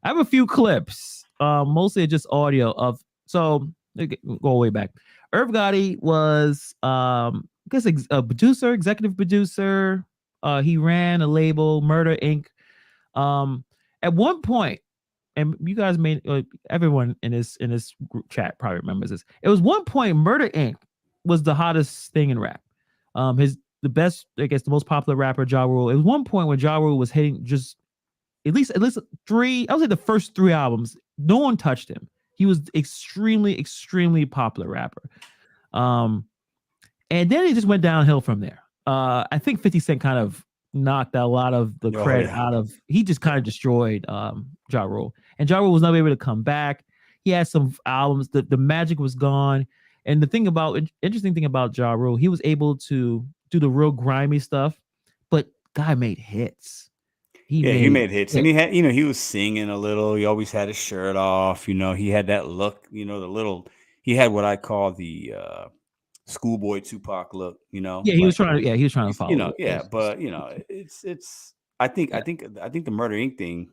I have a few clips, mostly just audio of. So go way back. Irv Gotti was, I guess, a producer, executive producer. He ran a label, Murder Inc. At one point, and you guys everyone in this group chat probably remembers this. It was one point Murder Inc. was the hottest thing in rap. The best, I guess, the most popular rapper, Ja Rule. It was one point when Ja Rule was hitting just at least 3. I would say the first 3 albums, no one touched him. He was extremely, extremely popular rapper. And then it just went downhill from there. I think 50 Cent kind of knocked a lot of the credit out of. He just kind of destroyed Ja Rule, and Ja Rule was never able to come back. He had some albums. The magic was gone. And the interesting thing about Ja Rule, he was able to do the real grimy stuff, but guy made hits. He made hits, and he had, he was singing a little. He always had his shirt off. He had that look. He had what I call the schoolboy Tupac look. He was trying to follow. But it's. I think the Murder Inc. thing.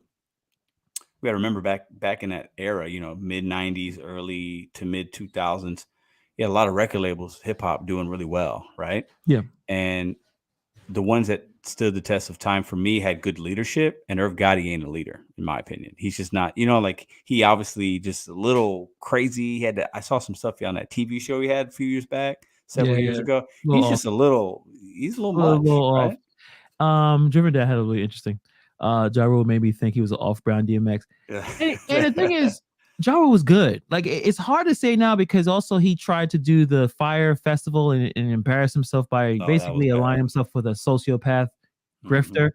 We got to remember back in that era. Mid '90s, early to mid 2000s. You had a lot of record labels, hip hop doing really well, right? Yeah, and the ones that stood the test of time for me had good leadership, and Irv Gotti ain't a leader, in my opinion. He's just not, he obviously just a little crazy. I saw some stuff on that TV show he had a few years back, several years ago. He's just a little much, right? Off. Driven Dad had a really interesting. Ja Rule made me think he was an off-brand DMX. And the thing is, Ja Rule was good. Like, it's hard to say now because also he tried to do the Fire Festival and embarrass himself by basically aligning himself with a sociopath grifter.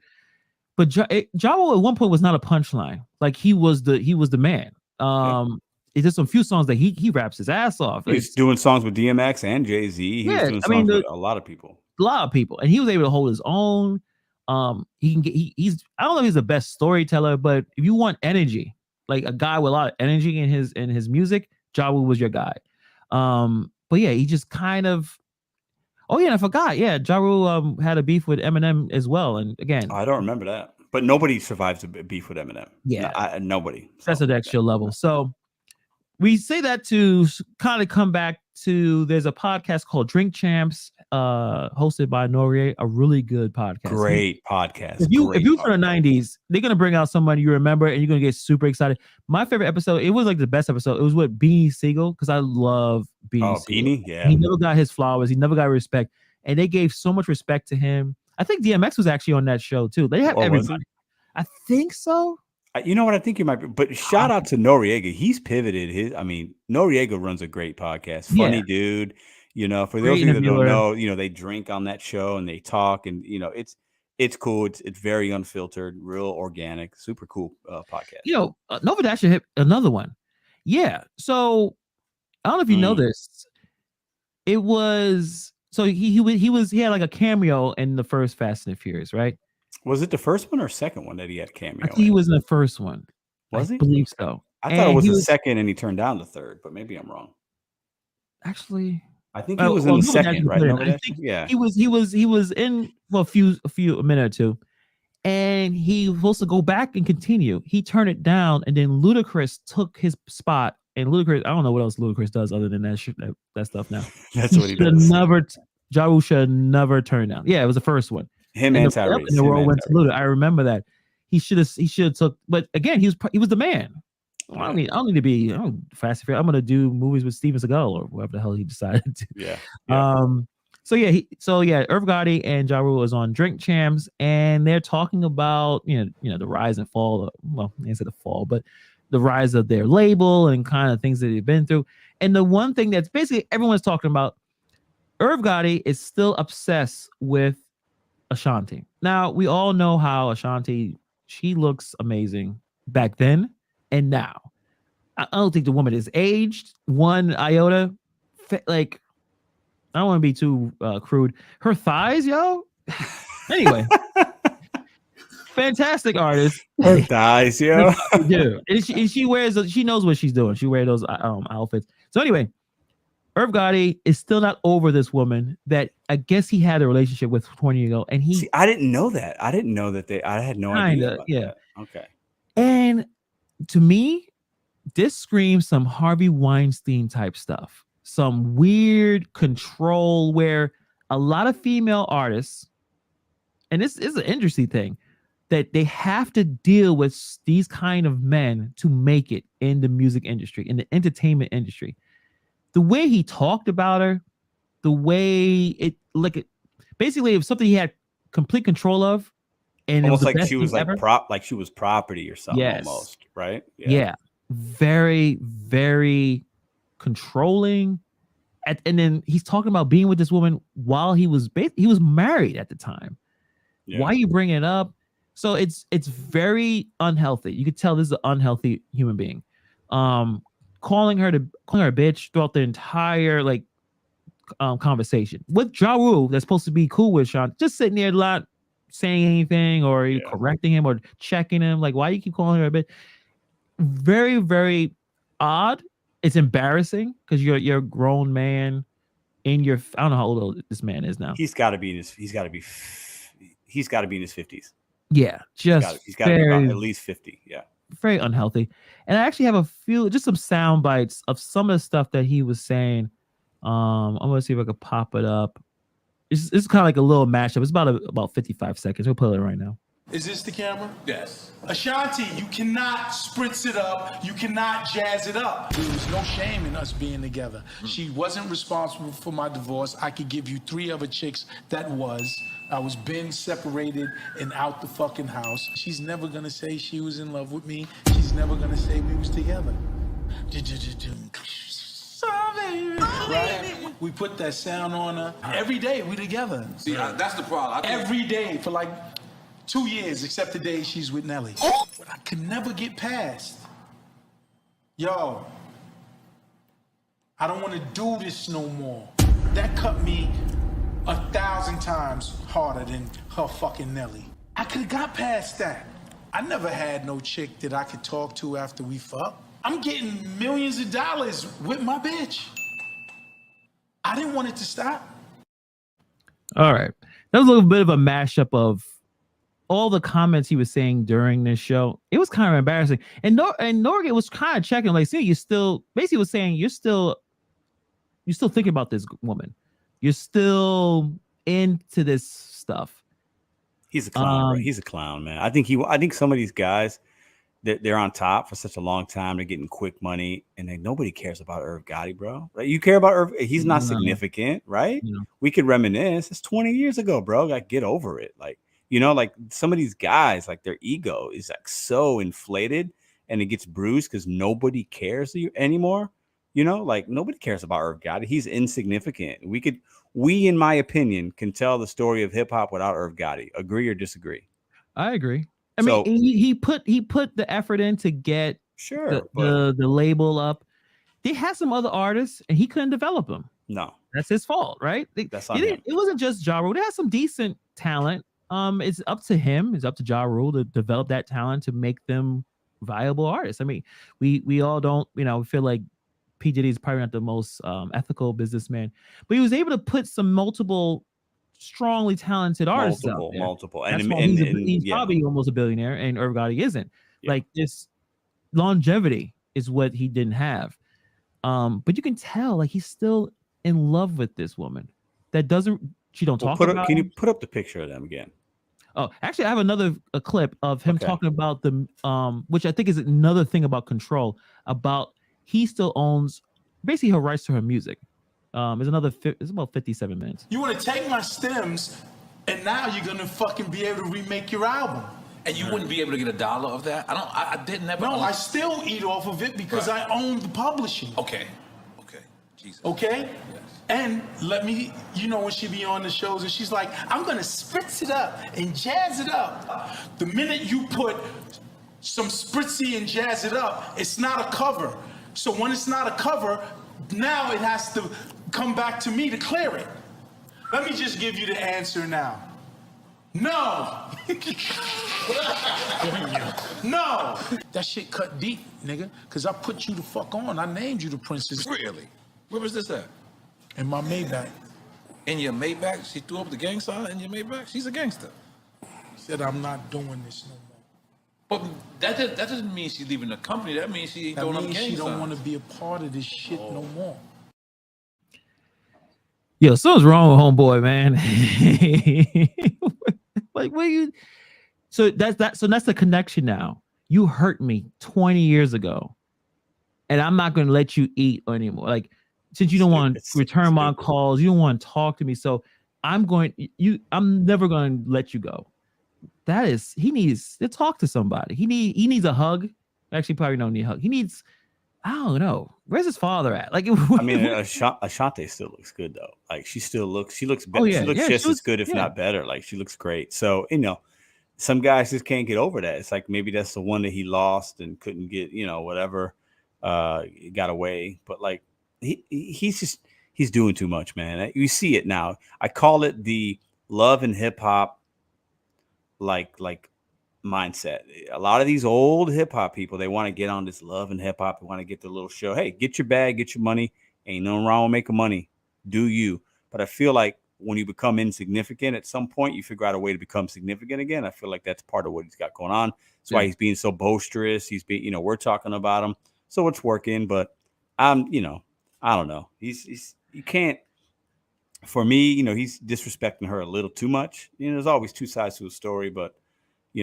But Ja Rule at one point was not a punchline. Like, he was the man. It's just a few songs that he raps his ass off. He's doing songs with DMX and Jay-Z. He's doing songs with a lot of people. And he was able to hold his own. He's I don't know if he's the best storyteller, but if you want energy, like a guy with a lot of energy in his music, Ja Rule was your guy. But yeah, he just kind of. Oh yeah, and I forgot. Yeah, Ja Rule had a beef with Eminem as well. And again, I don't remember that. But nobody survives a beef with Eminem. Yeah, nobody. That's an extra level. So we say that to kind of come back to. There's a podcast called Drink Champs, hosted by Noriega, a really good podcast. Great podcast. If you from the 90s, they're gonna bring out somebody you remember, and you're gonna get super excited. My favorite episode, it was like the best episode. It was with Beanie Siegel, because I love Beanie. Beanie, yeah. He never got his flowers. He never got respect, and they gave so much respect to him. I think DMX was actually on that show too. They have everybody. I think so. You know what? I think you might be, but shout out to Noriega. He's pivoted Noriega runs a great podcast. Funny dude. For those of you that don't know, they drink on that show and they talk, and it's cool. It's very unfiltered, real organic, super cool podcast. Nova Dash hit another one. Yeah. So I don't know if you know this. It was he had like a cameo in the first Fast and the Furious, right? Was it the first one or second one that he had cameo? I think he was in the first one. Was he? I believe so. I thought it was the second, and he turned down the third, but maybe I'm wrong. Actually, I think he was in the second, right? He was in for a minute or two, and he was supposed to go back and continue. He turned it down, and then Ludacris took his spot and Ludacris, I don't know what else Ludacris does other than that stuff now. That's what he should have does. never, Ja Rule should have never turned down. Yeah, it was the first one. Him and Tyrese. And the world went to Luda. I remember that. He should have took, but again, he was the man. I don't need to be Fast and Furious. I'm gonna do movies with Steven Seagal or whatever the hell he decided to. Yeah. So Irv Gotti and Ja Rule is on Drink Champs, and they're talking about the rise and fall. Well, they said the fall, but the rise of their label and kind of things that they've been through. And the one thing that's basically everyone's talking about, Irv Gotti is still obsessed with Ashanti. Now we all know how Ashanti, she looks amazing back then and now. I don't think the woman is aged one iota. Like, I don't want to be too crude. Her thighs, yo. Anyway, fantastic artist. Her thighs, yo. Yeah, and she wears. She knows what she's doing. She wears those outfits. So anyway, Irv Gotti is still not over this woman that I guess he had a relationship with 20 years ago, and I didn't know that. I didn't know that I had no idea about that. Okay. And to me, this screams some Harvey Weinstein type stuff. Some weird control where a lot of female artists, and this is an interesting thing, that they have to deal with these kind of men to make it in the music industry, in the entertainment industry. The way he talked about her, the way basically it was something he had complete control of, and almost like she was like she was property or something. Yes. Almost, right? Yeah. Very, very controlling. And then he's talking about being with this woman while he was married at the time. Yeah. Why are you bringing it up? So it's very unhealthy. You could tell this is an unhealthy human being. Calling her a bitch throughout the entire conversation with Ja Rule, that's supposed to be cool with Sean, just sitting there not saying anything or correcting him or checking him. Like, why do you keep calling her a bitch? Very, very odd. It's embarrassing because you're a grown man in your. I don't know how old this man is now. He's got to be in his 50s. Yeah, he's got to be about at least 50. Yeah, very unhealthy. And I actually have just some sound bites of some of the stuff that he was saying. I'm gonna see if I could pop it up. It's kind of like a little mashup. It's about 55 seconds. We'll put it right now. Is this the camera? Yes. Ashanti, you cannot spritz it up. You cannot jazz it up. There was no shame in us being together. She wasn't responsible for my divorce. I could give you 3 other chicks that was. I was been separated and out the fucking house. She's never gonna say she was in love with me. She's never gonna say we was together. Right? We put that sound on her. Every day we together. See, that's the problem. Every day for 2 years, except the day she's with Nelly. But I could never get past. Yo, I don't want to do this no more. That cut me 1,000 times harder than her fucking Nelly. I could have got past that. I never had no chick that I could talk to after we fuck. I'm getting millions of dollars with my bitch. I didn't want it to stop. All right. That was a little bit of a mashup of all the comments he was saying during this show. It was kind of embarrassing. And Norgay was kind of checking, like, see, you still basically was saying you're still thinking about this woman. You're still into this stuff. He's a clown, He's a clown, man. I think some of these guys, they're on top for such a long time. They're getting quick money, and nobody cares about Irv Gotti, bro. Like, you care about Irv? He's not significant, right? We could reminisce. It's 20 years ago, bro. Like, get over it. Like, some of these guys, like, their ego is so inflated, and it gets bruised because nobody cares anymore. Nobody cares about Irv Gotti. He's insignificant. We, in my opinion, can tell the story of hip hop without Irv Gotti. Agree or disagree? I agree. I mean, he put the effort in to get the label up. They had some other artists, and he couldn't develop them. No, that's his fault, right? That's on him. It wasn't just Ja Rule. They had some decent talent. It's up to him. It's up to Ja Rule to develop that talent to make them viable artists. I mean, we all don't, feel like P. Diddy is probably not the most ethical businessman, but he was able to put some multiple strongly talented artists out there. Multiple. That's why he's probably almost a billionaire, and Irv Gotti isn't. Yeah. Like, this longevity is what he didn't have. But you can tell like he's still in love with this woman. That doesn't she don't talk about. Can you put up the picture of them again? Oh, actually, I have a clip of him talking about the which I think is another thing about control. About he still owns basically her rights to her music. It's about 57 minutes. You want to take my stems, and now you're gonna fucking be able to remake your album. And you wouldn't be able to get $1 of that? I didn't ever. No, I still eat off of it because I own the publishing. Okay. Jesus. Okay? Yes. And let me, when she be on the shows and she's like, I'm gonna spritz it up and jazz it up. The minute you put some spritzy and jazz it up, it's not a cover. So when it's not a cover, now it has to come back to me to clear it. Let me just give you the answer now. No. No. That shit cut deep, nigga, because I put you the fuck on. I named you the princess. Really? Where was this at? In my Maybach. In your Maybach? She threw up the gang sign in your Maybach? She's a gangster. Said I'm not doing this no more. But that doesn't mean she's leaving the company. That means she ain't throwing up gang signs. She don't want to be a part of this shit no more. Yo, something's wrong with homeboy, man. Like, what you? So that's the connection now. You hurt me 20 years ago, and I'm not going to let you eat anymore. Like, since you don't want to return my calls, you don't want to talk to me, so I'm never going to let you go. He needs to talk to somebody. He needs a hug. Actually, probably don't need a hug. He needs, I don't know, where's his father at? Like, I mean, Ashanti still looks good though. Like she looks better. She looks just as good, if not better. Like she looks great. So some guys just can't get over that. It's like maybe that's the one that he lost and couldn't get, whatever, got away. But like he's doing too much, man. You see it now. I call it the love and hip hop like mindset. A lot of these old hip hop people, they want to get on this love and hip hop. They want to get their little show. Hey, get your bag, get your money. Ain't nothing wrong with making money. Do you? But I feel like when you become insignificant at some point, you figure out a way to become significant again. I feel like that's part of what he's got going on. That's why he's being so boisterous. He's being, we're talking about him. So it's working, but I don't know. He's you can't, for me, he's disrespecting her a little too much. There's always two sides to a story, but I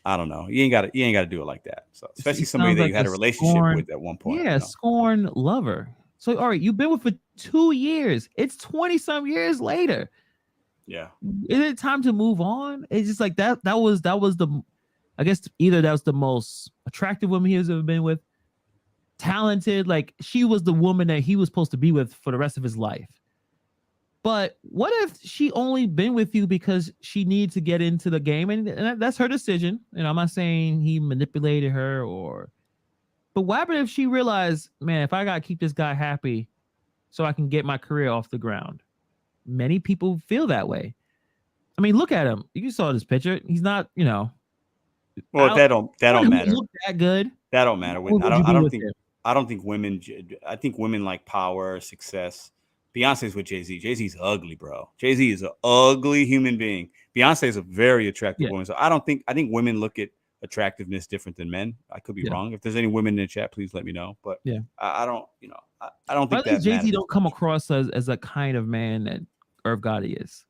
don't know. You ain't got to do it like that. So especially somebody that you had a relationship with at one point. Yeah, scorn lover. So all right, you've been with for 2 years. It's 20-some years later. Yeah. Is it time to move on? It's just like that was the, I guess either that was the most attractive woman he has ever been with. Talented, like she was the woman that he was supposed to be with for the rest of his life. But what if she only been with you because she needs to get into the game, and that's her decision. I'm not saying he manipulated her but what happened if she realized, man, if I gotta keep this guy happy so I can get my career off the ground? Many people feel that way. I mean, look at him. You saw this picture. He's not, Well, that don't matter. Look that good. That don't matter. I don't think women. I think women like power, success. Beyonce's with Jay-Z. Jay-Z's ugly, bro. Jay-Z is an ugly human being. Beyonce is a very attractive woman. So I think women look at attractiveness different than men. I could be wrong. If there's any women in the chat, please let me know. But I don't, I don't think that Jay-Z don't come across as a kind of man that Irv Gotti is.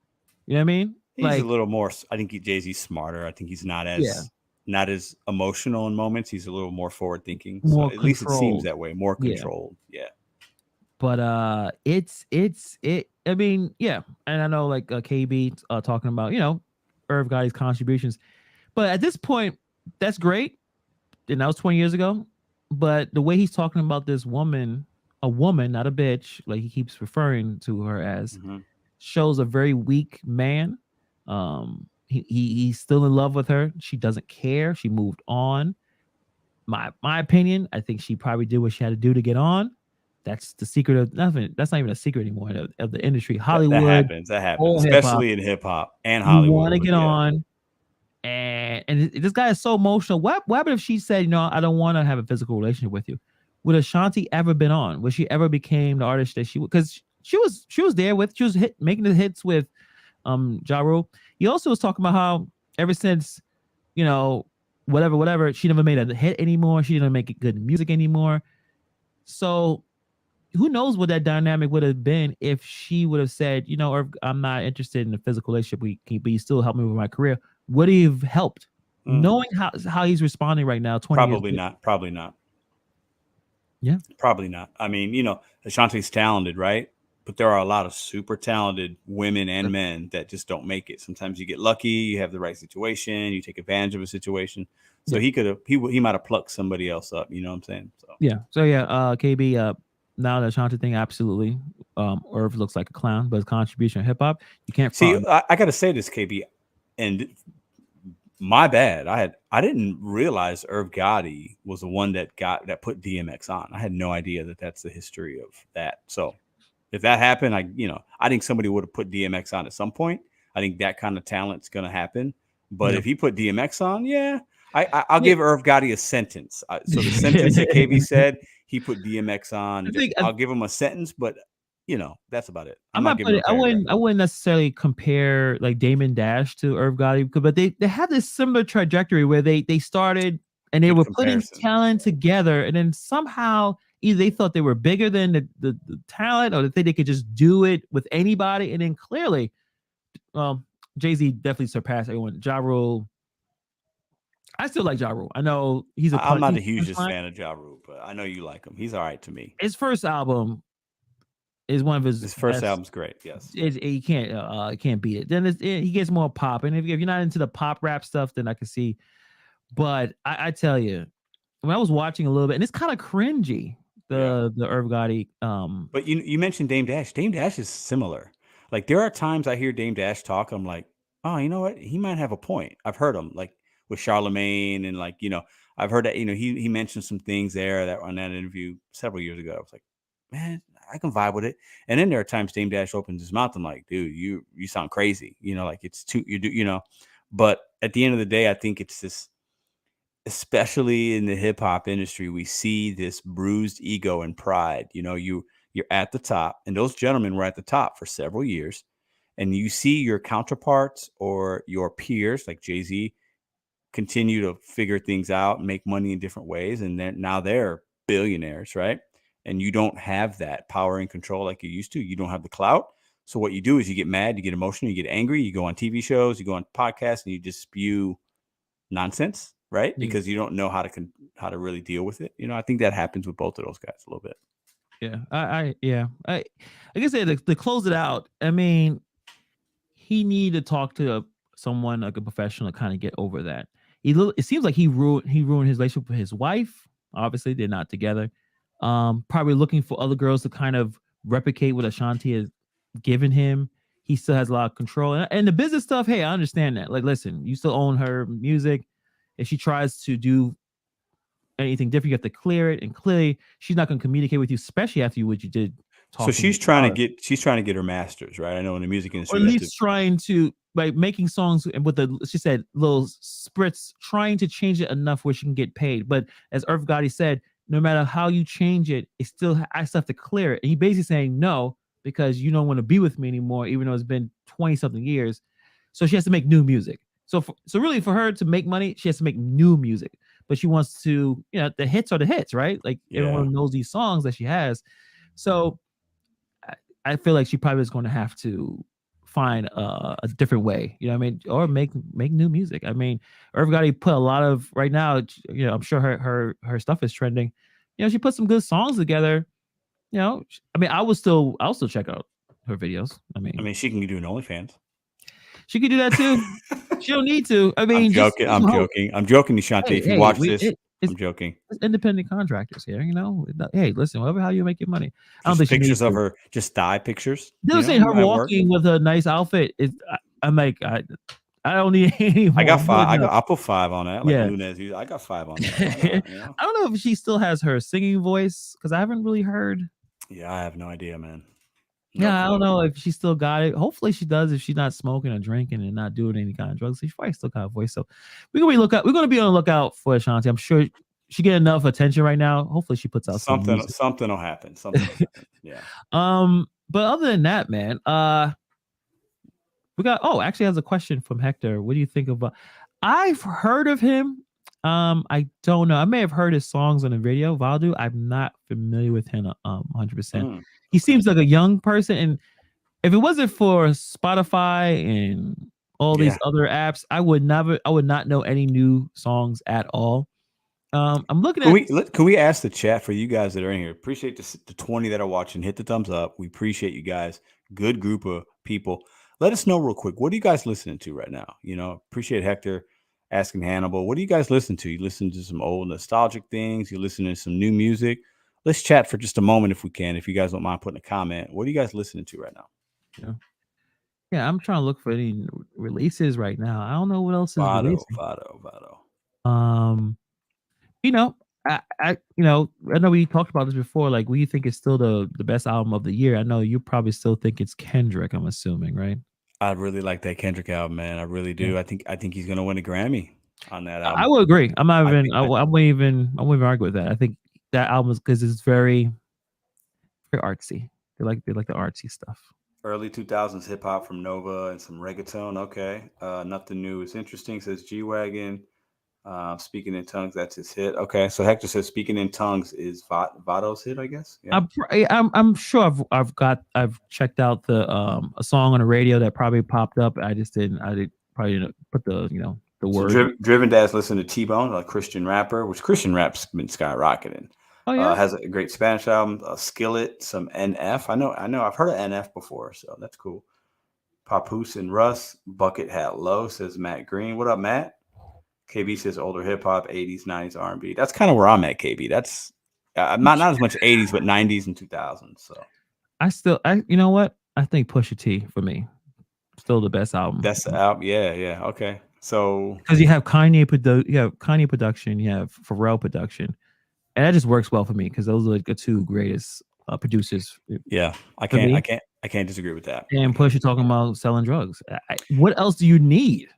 You know what I mean? He's a little more. I think Jay-Z's smarter. I think he's not as emotional in moments. He's a little more forward thinking. So at least it seems that way. More controlled. Yeah. But I mean, yeah, and I know like KB talking about Irv Gotti's contributions, but at this point, that's great, and that was 20 years ago. But the way he's talking about this woman, a woman, not a bitch, like he keeps referring to her as, shows a very weak man. He's still in love with her. She doesn't care. She moved on. My opinion, I think she probably did what she had to do to get on. That's the secret of nothing. That's not even a secret anymore of the industry. Hollywood. That happens, especially in hip hop and Hollywood. You want to get on, and this guy is so emotional. What happened if she said, I don't want to have a physical relationship with you? Would Ashanti ever been on? Would she ever became the artist that she? Because she was there with. She was making the hits with, Ja Rule. He also was talking about how ever since, whatever, she never made a hit anymore. She didn't make good music anymore. So who knows what that dynamic would have been if she would have said, you know, or I'm not interested in a physical relationship. But you still help me with my career. Would he have helped? Knowing how he's responding right now, 20 Probably years not. Probably not. Yeah. Probably not. I mean, you know, Ashanti's talented, right? But there are a lot of super talented women and men that just don't make it. Sometimes you get lucky, you have the right situation, you take advantage of a situation. So he might have plucked somebody else up. You know what I'm saying? So KB. Now the Ashanti thing, absolutely. Irv looks like a clown, but his contribution to hip hop, you can't see. I got to say this, KB, and my bad. I didn't realize Irv Gotti was the one that put DMX on. I had no idea that that's the history of that. So if that happened, I think somebody would have put DMX on at some point. I think that kind of talent's going to happen. But if he put DMX on, I'll give Irv Gotti a sentence. So the sentence that KB said, he put DMX on. I'll give him a sentence, but that's about it. I wouldn't necessarily compare like Damon Dash to Irv Gotti, but they have this similar trajectory where they started and they were putting talent together, and then somehow either they thought they were bigger than the talent, or they think they could just do it with anybody, and then clearly, Jay-Z definitely surpassed everyone. Ja Rule, I still like Ja Rule. I know I'm not the hugest fan of Ja Rule, but I know you like him. He's all right to me. His first album is one of his first album's great. Yes, you can't beat it. Then he gets more pop, and if you're not into the pop rap stuff, then I can see. But I tell you, when I was watching a little bit, and it's kind of cringy, the Irv Gotti. But you mentioned Dame Dash. Dame Dash is similar. Like there are times I hear Dame Dash talk, I'm like, oh, you know what? He might have a point. I've heard him like with Charlemagne, and like I've heard that he mentioned some things there that on that interview several years ago. I was like, man, I can vibe with it. And then there are times Dame Dash opens his mouth. I'm like, dude, you sound crazy. Like it's too, but at the end of the day, I think it's this, especially in the hip hop industry, we see this bruised ego and pride. You're at the top, and those gentlemen were at the top for several years. And you see your counterparts or your peers like Jay-Z continue to figure things out, make money in different ways. And now they're billionaires, right? And you don't have that power and control like you used to. You don't have the clout. So what you do is you get mad, you get emotional, you get angry, you go on TV shows, you go on podcasts, and you just spew nonsense, right? Yeah. Because you don't know how to really deal with it. I think that happens with both of those guys a little bit. Yeah, I guess to close it out, I mean, he needed to talk to someone like a professional to kind of get over that. It seems like he ruined his relationship with his wife. Obviously, they're not together. Probably looking for other girls to kind of replicate what Ashanti has given him. He still has a lot of control, and the business stuff. Hey, I understand that. Like, listen, you still own her music. If she tries to do anything different, you have to clear it. And clearly, she's not going to communicate with you, especially after what you did. So she's trying to get her masters, right? I know in the music industry, or at least trying to, like, making songs with she said, little spritz, trying to change it enough where she can get paid. But as Irv Gotti said, no matter how you change it, I still have to clear it. And he basically saying no, because you don't want to be with me anymore, even though it's been 20 something years. So she has to make new music. So really for her to make money, she has to make new music. But she wants to, the hits are the hits, right? Like everyone knows these songs that she has. So I feel like she probably is going to have to find a different way, or make new music. I mean, Irv Gotti put a lot of, right now, I'm sure her stuff is trending. She put some good songs together. I mean, I'll still check out her videos. I mean, she can do an OnlyFans. She could do that too. She don't need to. I mean, I'm joking, Ashanti. If you watch this, I'm joking. It's independent contractors here, Hey, listen, whatever, how you make your money. I don't think pictures of her, just thigh pictures. They're saying her walking with a nice outfit. I'm like, I don't need any more. I got 5. I'll put 5 on that. Like Lunez, I got 5 on that. I don't know if she still has her singing voice, because I haven't really heard. Yeah, I have no idea, man. I don't know if she still got it. Hopefully she does, if she's not smoking or drinking and not doing any kind of drugs. She probably still got a voice. So we're gonna be on the lookout for Ashanti. I'm sure she get enough attention right now. Hopefully she puts out something will happen. Yeah. But other than that, man, we got actually has a question from Hector. What do you think about I've heard of him. I don't know. I may have heard his songs on the video. Valdu, I'm not familiar with him 100%. He seems like a young person, and if it wasn't for Spotify and all these other apps, I would not know any new songs at all. I'm looking at. Can we ask the chat for you guys that are in here? Appreciate the 20 that are watching. Hit the thumbs up. We appreciate you guys. Good group of people. Let us know real quick. What are you guys listening to right now? Appreciate Hector asking Hannibal. What do you guys listen to? You listen to some old nostalgic things. You listen to some new music. Let's chat for just a moment if we can. If you guys don't mind putting a comment. What are you guys listening to right now? Yeah, I'm trying to look for any releases right now. I don't know what else is releasing. Vado. I know we talked about this before. Like, we think it's still the best album of the year. I know you probably still think it's Kendrick. I'm assuming, right? I really like that Kendrick album, man. I really do. Yeah. I think he's gonna win a Grammy on that album. I would agree. I wouldn't even argue with that. I think that album is because it's very, very artsy. They like the artsy stuff. Early 2000s hip hop from Nova and some reggaeton. Okay, nothing new is interesting. Says G Wagon. Speaking in Tongues, that's his hit. Okay, so Hector says Speaking in Tongues is Vado's hit, I guess. Yeah. I'm sure I've checked out the a song on the radio that probably popped up. I probably didn't put the word. So Driven Dad's listening to T-Bone, a Christian rapper, which Christian rap's been skyrocketing. Oh yeah, has a great Spanish album, Skillet, some NF. I know I've heard of NF before, so that's cool. Papoose and Russ, Bucket Hat Low, says Matt Green. What up, Matt? KB says older hip hop, 80s, 90s R&B. That's kind of where I'm at, KB. That's not as much 80s, but 90s and 2000s. So you know what? I think Pusha T for me still the best album. That's the album. Yeah. Okay. So because you have Kanye production, you have Pharrell production, and that just works well for me because those are like the two greatest producers. Yeah, I can't disagree with that. And Pusha talking about selling drugs. What else do you need?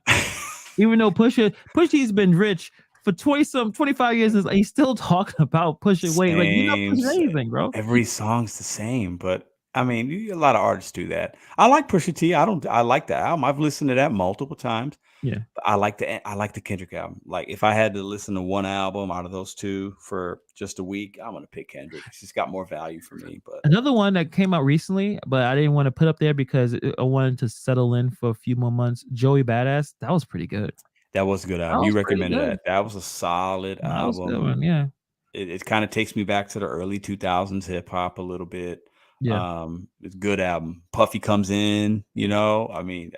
Even though Pusha's been rich for 25 years, and he's still talking about pushing weight. Like, you're not pushing anything, bro. Every song's the same, but I mean, a lot of artists do that. I like Pusha T. I like the album. I've listened to that multiple times. Yeah, but I like the Kendrick album. Like, if I had to listen to one album out of those two for just a week, I'm gonna pick Kendrick. It's just got more value for me. But another one that came out recently, but I didn't want to put up there because I wanted to settle in for a few more months. Joey Badass, that was pretty good. That was a good album. You recommended that. That was a solid album. Was a good one, yeah. It kind of takes me back to the early 2000s hip hop a little bit. Yeah. It's a good album. Puffy comes in, I mean,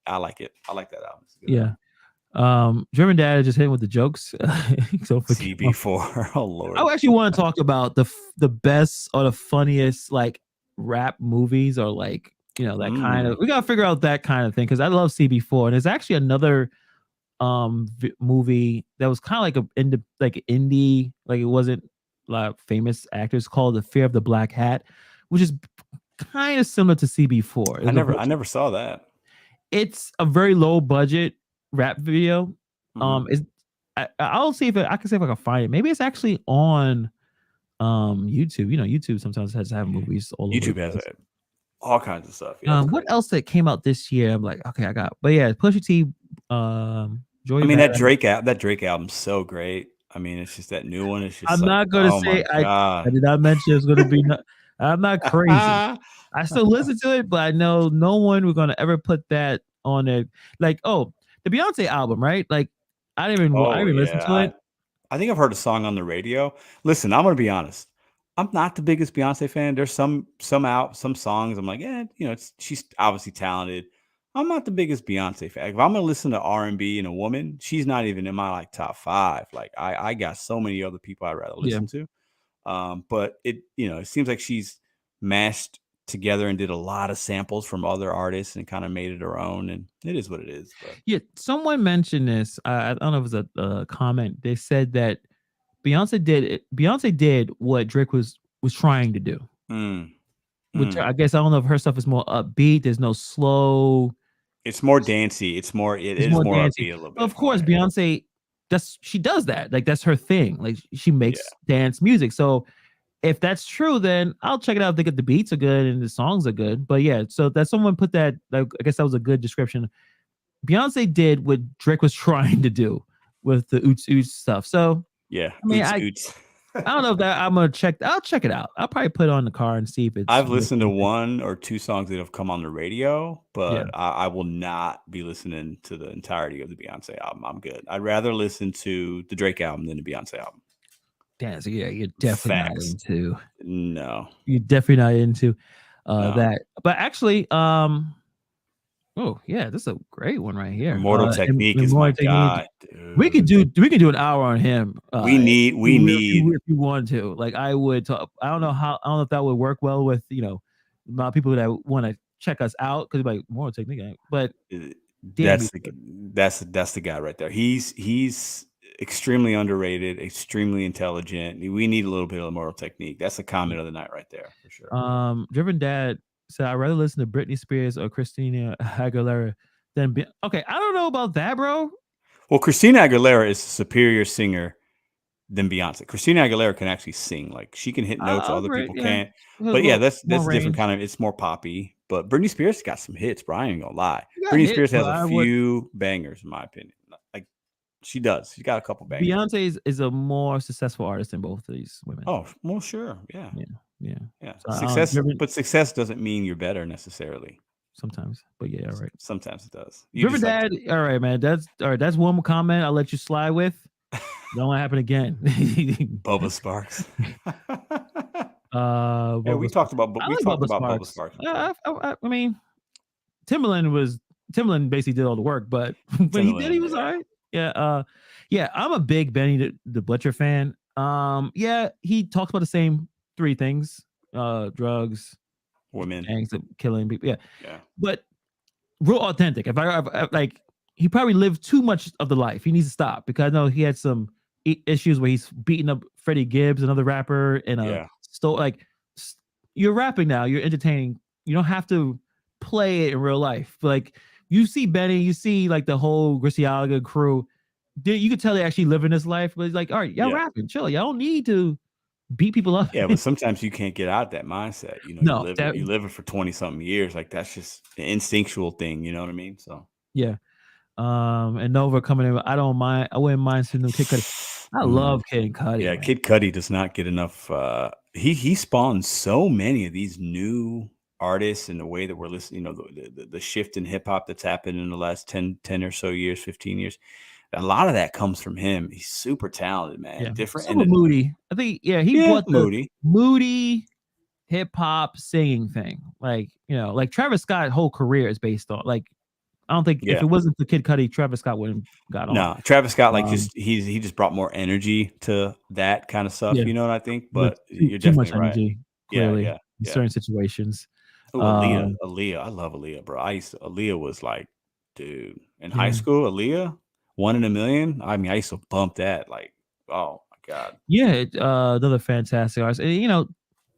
I like it. I like that album. Yeah. German Dad just hit with the jokes. So CB4. Oh Lord. I actually want to talk about the best or the funniest like rap movies, or like, that kind of, we gotta figure out that kind of thing, because I love CB4. And there's actually another movie that was kind of like indie, like it wasn't like famous actors, called The Fear of the Black Hat, which is kind of similar to CB4. I never saw that. It's a very low budget rap video. I'll see if I can find it. Maybe it's actually on YouTube. YouTube sometimes has to have movies all over. YouTube has all kinds of stuff. Yeah, what else that came out this year? I'm like, okay, I got. But yeah, Pusha T. Joey, I mean, that Drake album's so great. I mean, it's just that new one. It's just. I'm not gonna say I did not mention it's gonna be. I'm not crazy. I still listen to it, but I know no one we're gonna ever put that on there. Like, the Beyonce album, right? Like, I didn't even listen to it. I think I've heard a song on the radio. Listen, I'm gonna be honest. I'm not the biggest Beyonce fan. There's some songs I'm like, she's obviously talented. I'm not the biggest Beyonce fan. If I'm gonna listen to R&B and a woman, she's not even in my like top 5. Like, I got so many other people I'd rather listen to. But it seems like she's mashed together and did a lot of samples from other artists and kind of made it her own, and it is what it is. But. Yeah, someone mentioned this. I don't know if it was a comment. They said that Beyonce did what Drake was trying to do. Which I guess, I don't know if her stuff is more upbeat. There's no slow. It's more dancey. It is more upbeat a little bit. Of course, Beyonce, she does that. Like, that's her thing. Like, she makes dance music. So if that's true, then I'll check it out. Think the beats are good and the songs are good. But yeah, so that someone put that. Like, I guess that was a good description. Beyonce did what Drake was trying to do. with the oots oots stuff. So yeah, I mean, oots. I don't know if that I'm gonna check. I'll check it out. I'll probably put it on the car and see if it's. I've listened to 1 or 2 songs that have come on the radio, but Yeah. I will not be listening to the entirety of the Beyonce album. I'm good. I'd rather listen to the Drake album than the Beyonce album. Damn, so yeah, you're definitely not Facts. into. No. You're definitely not into No. that. But actually, oh yeah, this is a great one right here. Immortal Technique is my guy, dude. We could do an hour on him. We need if you want to. Like I would talk. I don't know if that would work well with people that want to check us out because like Immortal Technique. But that's the guy right there. He's extremely underrated, extremely intelligent. We need a little bit of Immortal Technique. That's the comment of the night right there for sure. Driven Dad said I'd rather listen to Britney Spears or Christina Aguilera than okay. I don't know about that, bro. Well, Christina Aguilera is a superior singer than Beyonce. Christina Aguilera can actually sing. Like she can hit notes other people can't. But yeah, that's a different kind of. It's more poppy. But Britney Spears got some hits, bro. I ain't gonna lie. Britney Spears has a few bangers, in my opinion. Like she does. She's got a couple bangers. Beyonce is a more successful artist than both of these women. Oh, well, sure. Yeah. So, but success doesn't mean you're better necessarily. Sometimes, but yeah, all right. Sometimes it does. Driven Dad, all right, man. That's all right. That's one comment I'll let you slide with. Don't want to happen again. Bubba Sparks. Yeah, we talked about Bubba Sparks. I mean, Timbaland basically did all the work, but when he did, he was all right. Yeah. I'm a big Benny the Butcher fan. Yeah, he talks about the same 3 things: drugs, women, gangs, killing people. Yeah. But real authentic. If I like, he probably lived too much of the life. He needs to stop because I know he had some issues where he's beating up Freddie Gibbs, another rapper, and you're rapping now. You're entertaining. You don't have to play it in real life. But like you see Benny, you see like the whole Griselda crew. You could tell they actually living this life. But it's like, all right, y'all rapping, chill. Y'all don't need to beat people up. Yeah, but sometimes you can't get out of that mindset. You know, you live it for 20-something years. Like that's just an instinctual thing. You know what I mean? So yeah. And Nova coming in. I wouldn't mind seeing them Kid Cudi. I love Kid Cudi. Yeah, man. Kid Cudi does not get enough. He spawned so many of these new artists in the way that we're listening. You know, the shift in hip hop that's happened in the last 10 or so years, 15 years. A lot of that comes from him. He's super talented, man. Yeah. Different. Super moody. I think. Yeah, he brought the moody hip hop singing thing. Like like Travis Scott's whole career is based on like. I don't think if it wasn't for Kid Cudi, Travis Scott wouldn't got on. No, Travis Scott he just brought more energy to that kind of stuff. You know what I think? But you're too definitely much energy, right. Clearly, in certain situations. Oh, Aaliyah, I love Aaliyah, bro. Aaliyah was like, dude, in high school, Aaliyah, 1 in a million. I mean, I used to bump that like, oh my god. Yeah, another fantastic artist. And,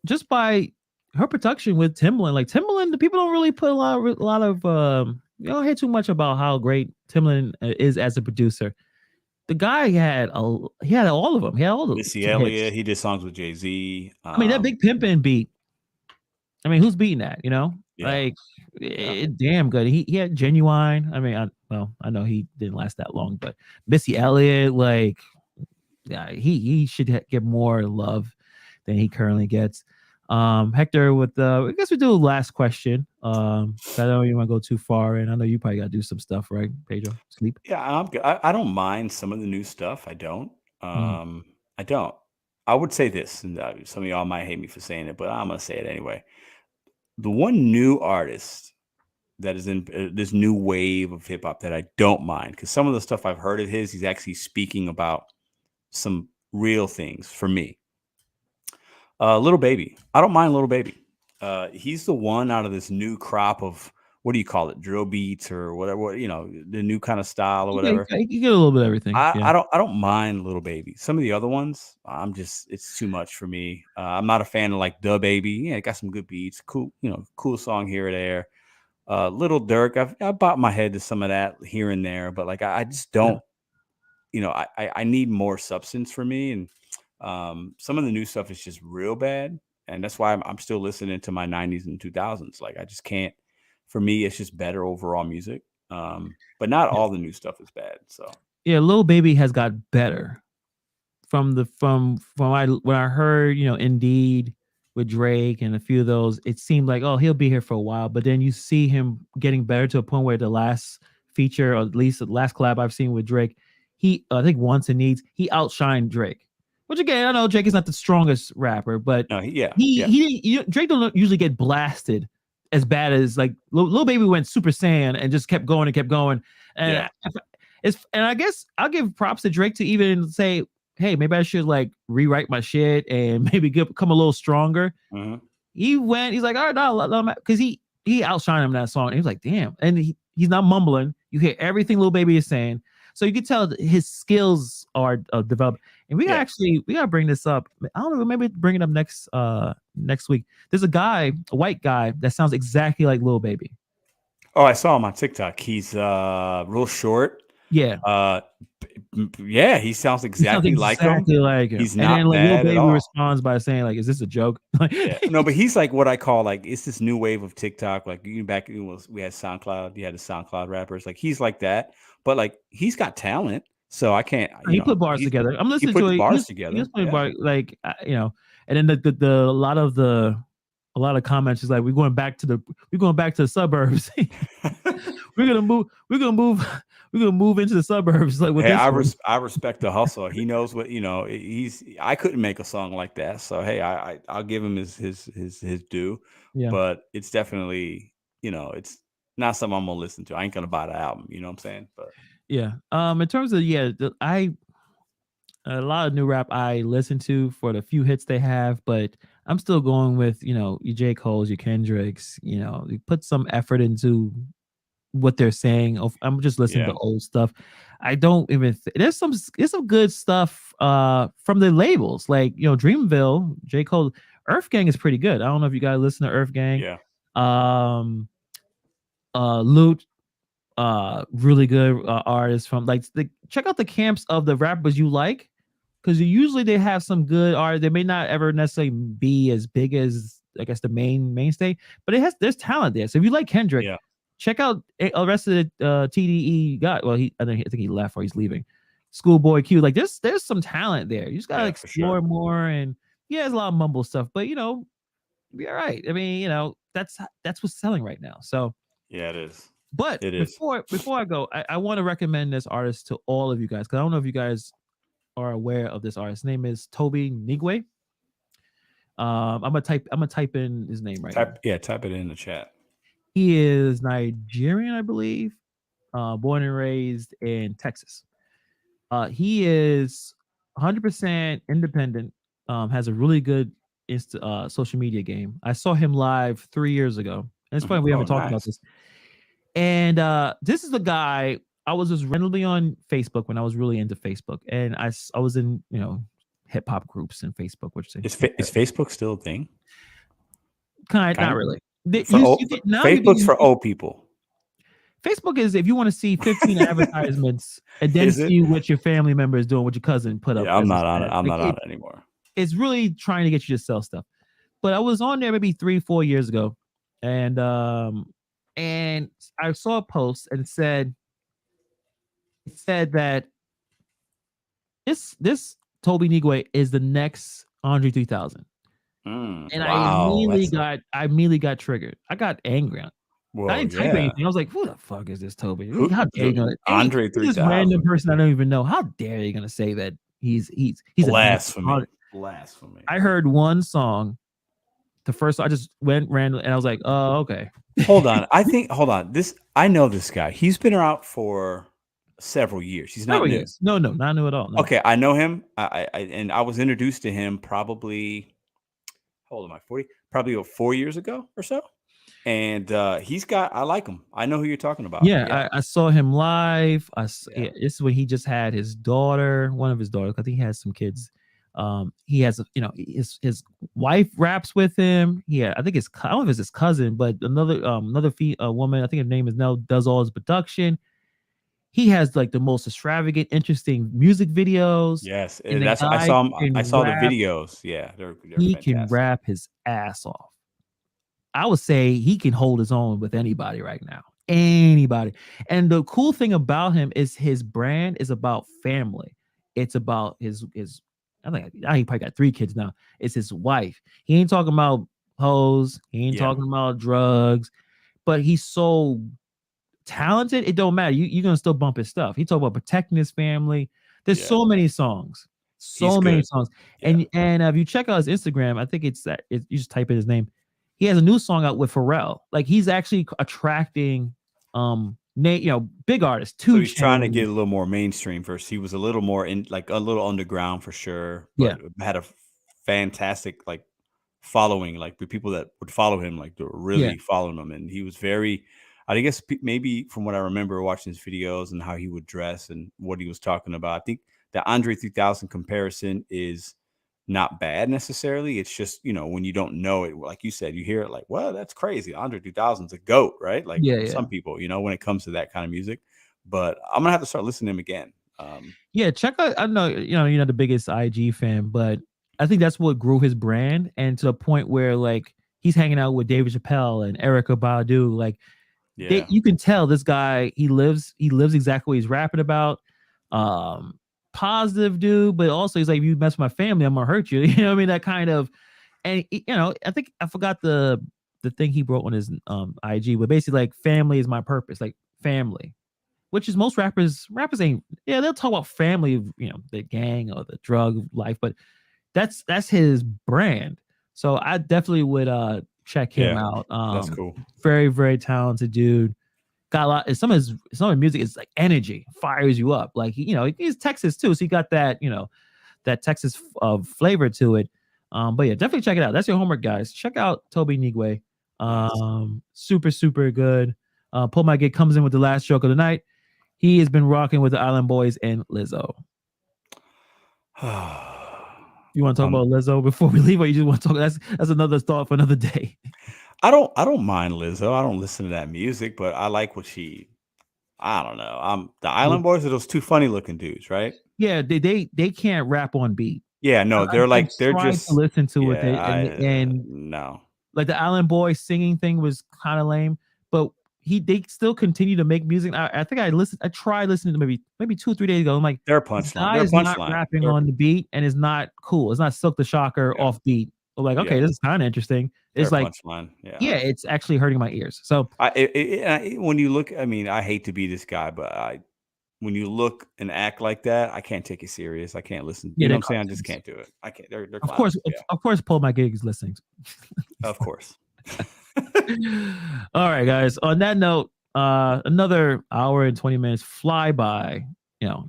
just by her production with Timbaland, like Timbaland, the people don't really put a lot of you don't hear too much about how great Timbaland is as a producer. The guy had all of them. He had all the Missy Elliott. He did songs with Jay-Z. I mean, that Big Pimpin' beat. I mean, who's beating that? Damn good. He had Genuine. I mean, I know he didn't last that long, but Missy Elliott, like, yeah, he should get more love than he currently gets. Hector, with I guess we do a last question. I don't even want to go too far, and I know you probably got to do some stuff, right, Pedro? Sleep. Yeah, I'm good. I don't mind some of the new stuff. I don't. I don't. I would say this, and some of y'all might hate me for saying it, but I'm gonna say it anyway. The one new artist that is in this new wave of hip hop that I don't mind, because some of the stuff I've heard of he's actually speaking about some real things for me. Little Baby. I don't mind Little Baby. He's the one out of this new crop of, what do you call it? Drill beats or whatever, the new kind of style or whatever. You get a little bit of everything. I don't mind Little Baby. Some of the other ones, it's too much for me. I'm not a fan of like Da Baby. Yeah, it got some good beats. Cool, cool song here or there. Little Durk, I bought my head to some of that here and there, but like I just don't, I need more substance for me. And some of the new stuff is just real bad. And that's why I'm still listening to my 90s and 2000s. Like I just can't. For me, it's just better overall music. But not all the new stuff is bad. So Yeah, Lil Baby has got better from when I heard, Indeed with Drake and a few of those. It seemed like, oh, he'll be here for a while, but then you see him getting better to a point where the last feature, or at least the last collab I've seen with Drake, I think Wants and Needs, he outshined Drake. Which again, I know Drake is not the strongest rapper, but No, Drake don't usually get blasted as bad as like Lil Baby went Super Saiyan and just kept going and kept going. And and I guess I'll give props to Drake to even say, hey, maybe I should like rewrite my shit and maybe become a little stronger. Mm-hmm. He's like, all right, no, because he outshined him in that song. And he was like, damn. And he's not mumbling. You hear everything Lil Baby is saying. So you can tell his skills are developed. And we gotta bring this up. I don't know, maybe bring it up next week. There's a white guy that sounds exactly like Lil Baby. Oh, I saw him on TikTok. He's real short. Yeah. Yeah, he sounds exactly like him. He's not and then, Lil Baby responds by saying, like, is this a joke? Yeah. No, but he's like what I call like, it's this new wave of TikTok. Like we had SoundCloud, you had the SoundCloud rappers. Like he's like that, but like he's got talent. So I can't. He put bars together. I'm listening to it. Bars together. He's putting bars, like and then a lot of comments is like, we're going back to the suburbs. we're gonna move into the suburbs. Like, hey, I respect the hustle. He knows what I couldn't make a song like that. So hey, I'll give him his due. Yeah. But it's definitely it's not something I'm gonna listen to. I ain't gonna buy the album. You know what I'm saying? But yeah. In terms of a lot of new rap I listen to for the few hits they have, but I'm still going with your J. Cole's, your Kendricks. You put some effort into what they're saying. I'm just listening to old stuff. I don't even there's some good stuff from the labels, like Dreamville, J. Cole. Earth Gang is pretty good. I don't know if you guys listen to Earth Gang. Loot, really good artists from check out the camps of the rappers you like, because usually they have some good art. They may not ever necessarily be as big as, I guess, the mainstay, but there's talent there. So if you like Kendrick, check out the rest of the TDE guy. Well, I think he left or he's leaving. Schoolboy Q, like there's some talent there. You just gotta explore more. And there's a lot of mumble stuff, but be all right. I mean, that's what's selling right now. So yeah, it is. But before I go, I want to recommend this artist to all of you guys, because I don't know if you guys are aware of this artist. His name is Toby Nigwe. I'm gonna type in his name right now. Yeah, type it in the chat. He is Nigerian, I believe, born and raised in Texas. He is 100% independent. Has a really good social media game. I saw him live 3 years ago. And it's funny we haven't talked about this. And this is the guy. I was just randomly on Facebook when I was really into Facebook, and I was in hip hop groups in Facebook. Which is Facebook still a thing? Not really. Facebook's for old people. Facebook is if you want to see 15 advertisements and then see what your family member is doing, what your cousin put up. Yeah, I'm not on it. I'm not on it anymore. It's really trying to get you to sell stuff. But I was on there maybe 3-4 years ago, and I saw a post and it said that this Toby Nigwe is the next Andre 3000. And I immediately got triggered. I got angry. I didn't type anything. I was like, who the fuck is this Toby? How dare you Andre 3000? This random person I don't even know. How dare you gonna say that he's blasphemy. Blasphemy. I heard one song. The first I just went random and I was like, oh, okay. Hold on. I know this guy. He's been around for several years. He's not new. No, not new at all. No. Okay, I know him. I was introduced to him probably, how old am I? 40? Probably 4 years ago or so. And I like him. I know who you're talking about. Yeah. I saw him live. This is when he just had his daughter, one of his daughters. I think he has some kids. He has, his wife raps with him. Yeah, I think I don't know if it's his cousin, but another woman, I think her name is Nell, does all his production. He has like the most extravagant, interesting music videos. Yes, I saw him. I saw the videos. Yeah, they're he fantastic. Can rap his ass off. I would say he can hold his own with anybody right now. Anybody. And the cool thing about him is his brand is about family. It's about his I think he probably got 3 kids now. It's his wife. He ain't talking about hoes. He ain't talking about drugs. But he's so talented. It don't matter. You're gonna still bump his stuff. He talk about protecting his family. There's so many songs. So many songs. And if you check out his Instagram, I think it's that you just type in his name. He has a new song out with Pharrell. Like he's actually attracting big artists. So he's trying to get a little more mainstream first. He was a little more in like a little underground for sure, but had a fantastic like following, like the people that would follow him, like they were really following him. And he was very, I guess maybe from what I remember watching his videos and how he would dress and what he was talking about, I think the Andre 3000 comparison is not bad necessarily. It's just, when you don't know it, like you said, you hear it like, well, that's crazy. Andre 3000's a GOAT, right? Like some people, when it comes to that kind of music. But I'm gonna have to start listening to him again. Check out. I know you're not the biggest IG fan, but I think that's what grew his brand, and to the point where like he's hanging out with David Chappelle and Erykah Badu. Like, you can tell this guy he lives exactly what he's rapping about. Positive dude, but also he's like, if you mess with my family, I'm gonna hurt you. You know what I mean? That kind of, and I think I forgot the thing he wrote on his IG, but basically like family is my purpose, like family, which is most rappers ain't. Yeah, they'll talk about family, the gang or the drug life, but that's his brand. So I definitely would check him out. That's cool. Very, very talented dude. Got a lot. Some of his music is like energy, fires you up. Like he's Texas too, so he got that that Texas flavor to it. But yeah, definitely check it out. That's your homework, guys. Check out Toby Nigwe. Super, super good. Pull My Gig comes in with the last joke of the night. He has been rocking with the Island Boys and Lizzo. You want to talk about Lizzo before we leave, or you just want to talk? That's another thought for another day. I don't mind Lizzo. I don't listen to that music, but I like what I don't know. The Island Boys are those 2 funny looking dudes, right? Yeah, they can't rap on beat. Yeah, no, they're just to listen to with it, and no, like the Island Boys singing thing was kind of lame, but they still continue to make music. I think I tried listening to maybe 2 or 3 days ago. I'm like, their punchline. Their punchline. Not rapping on the beat, and it's not cool. It's not Silk the Shocker off beat. I'm like, okay, this is kind of interesting. It's their like punchline. Yeah, it's actually hurting my ears. So when you look, I mean, I hate to be this guy, but when you look and act like that, I can't take it serious. I can't listen. You know what I'm saying? I just can't do it. I can't. They're of course, Pull My Gig is listening. Of course. All right, guys. On that note, another hour and 20 minutes fly by.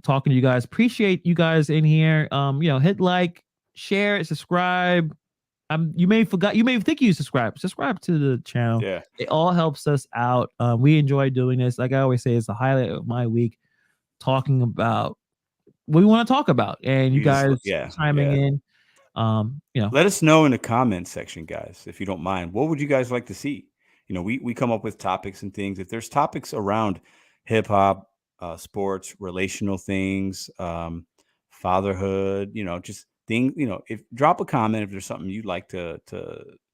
Talking to you guys. Appreciate you guys in here. Hit like, share, subscribe. You may think you subscribe to the channel. Yeah, it all helps us out. We enjoy doing this. Like I always say, it's the highlight of my week, talking about what we want to talk about, and you guys chiming in. Let us know in the comments section, guys, if you don't mind. What would you guys like to see? We come up with topics and things. If there's topics around hip hop, sports, relational things, fatherhood, just things, if drop a comment if there's something you'd like to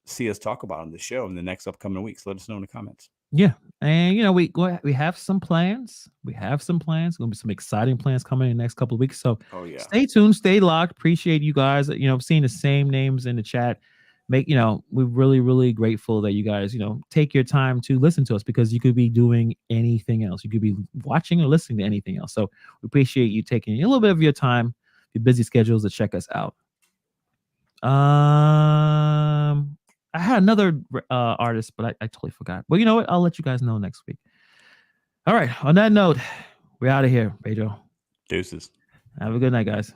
see us talk about on the show in the next upcoming weeks. Let us know in the comments. Yeah, and we have some plans. Gonna be some exciting plans coming in the next couple of weeks. So stay tuned, stay locked. Appreciate you guys. Seeing the same names in the chat. We're really, really grateful that you guys, take your time to listen to us, because you could be doing anything else. You could be watching or listening to anything else. So we appreciate you taking a little bit of your time, your busy schedules, to check us out. I had another artist, but I totally forgot. Well, you know what? I'll let you guys know next week. All right. On that note, we're out of here, Pedro. Deuces. Have a good night, guys.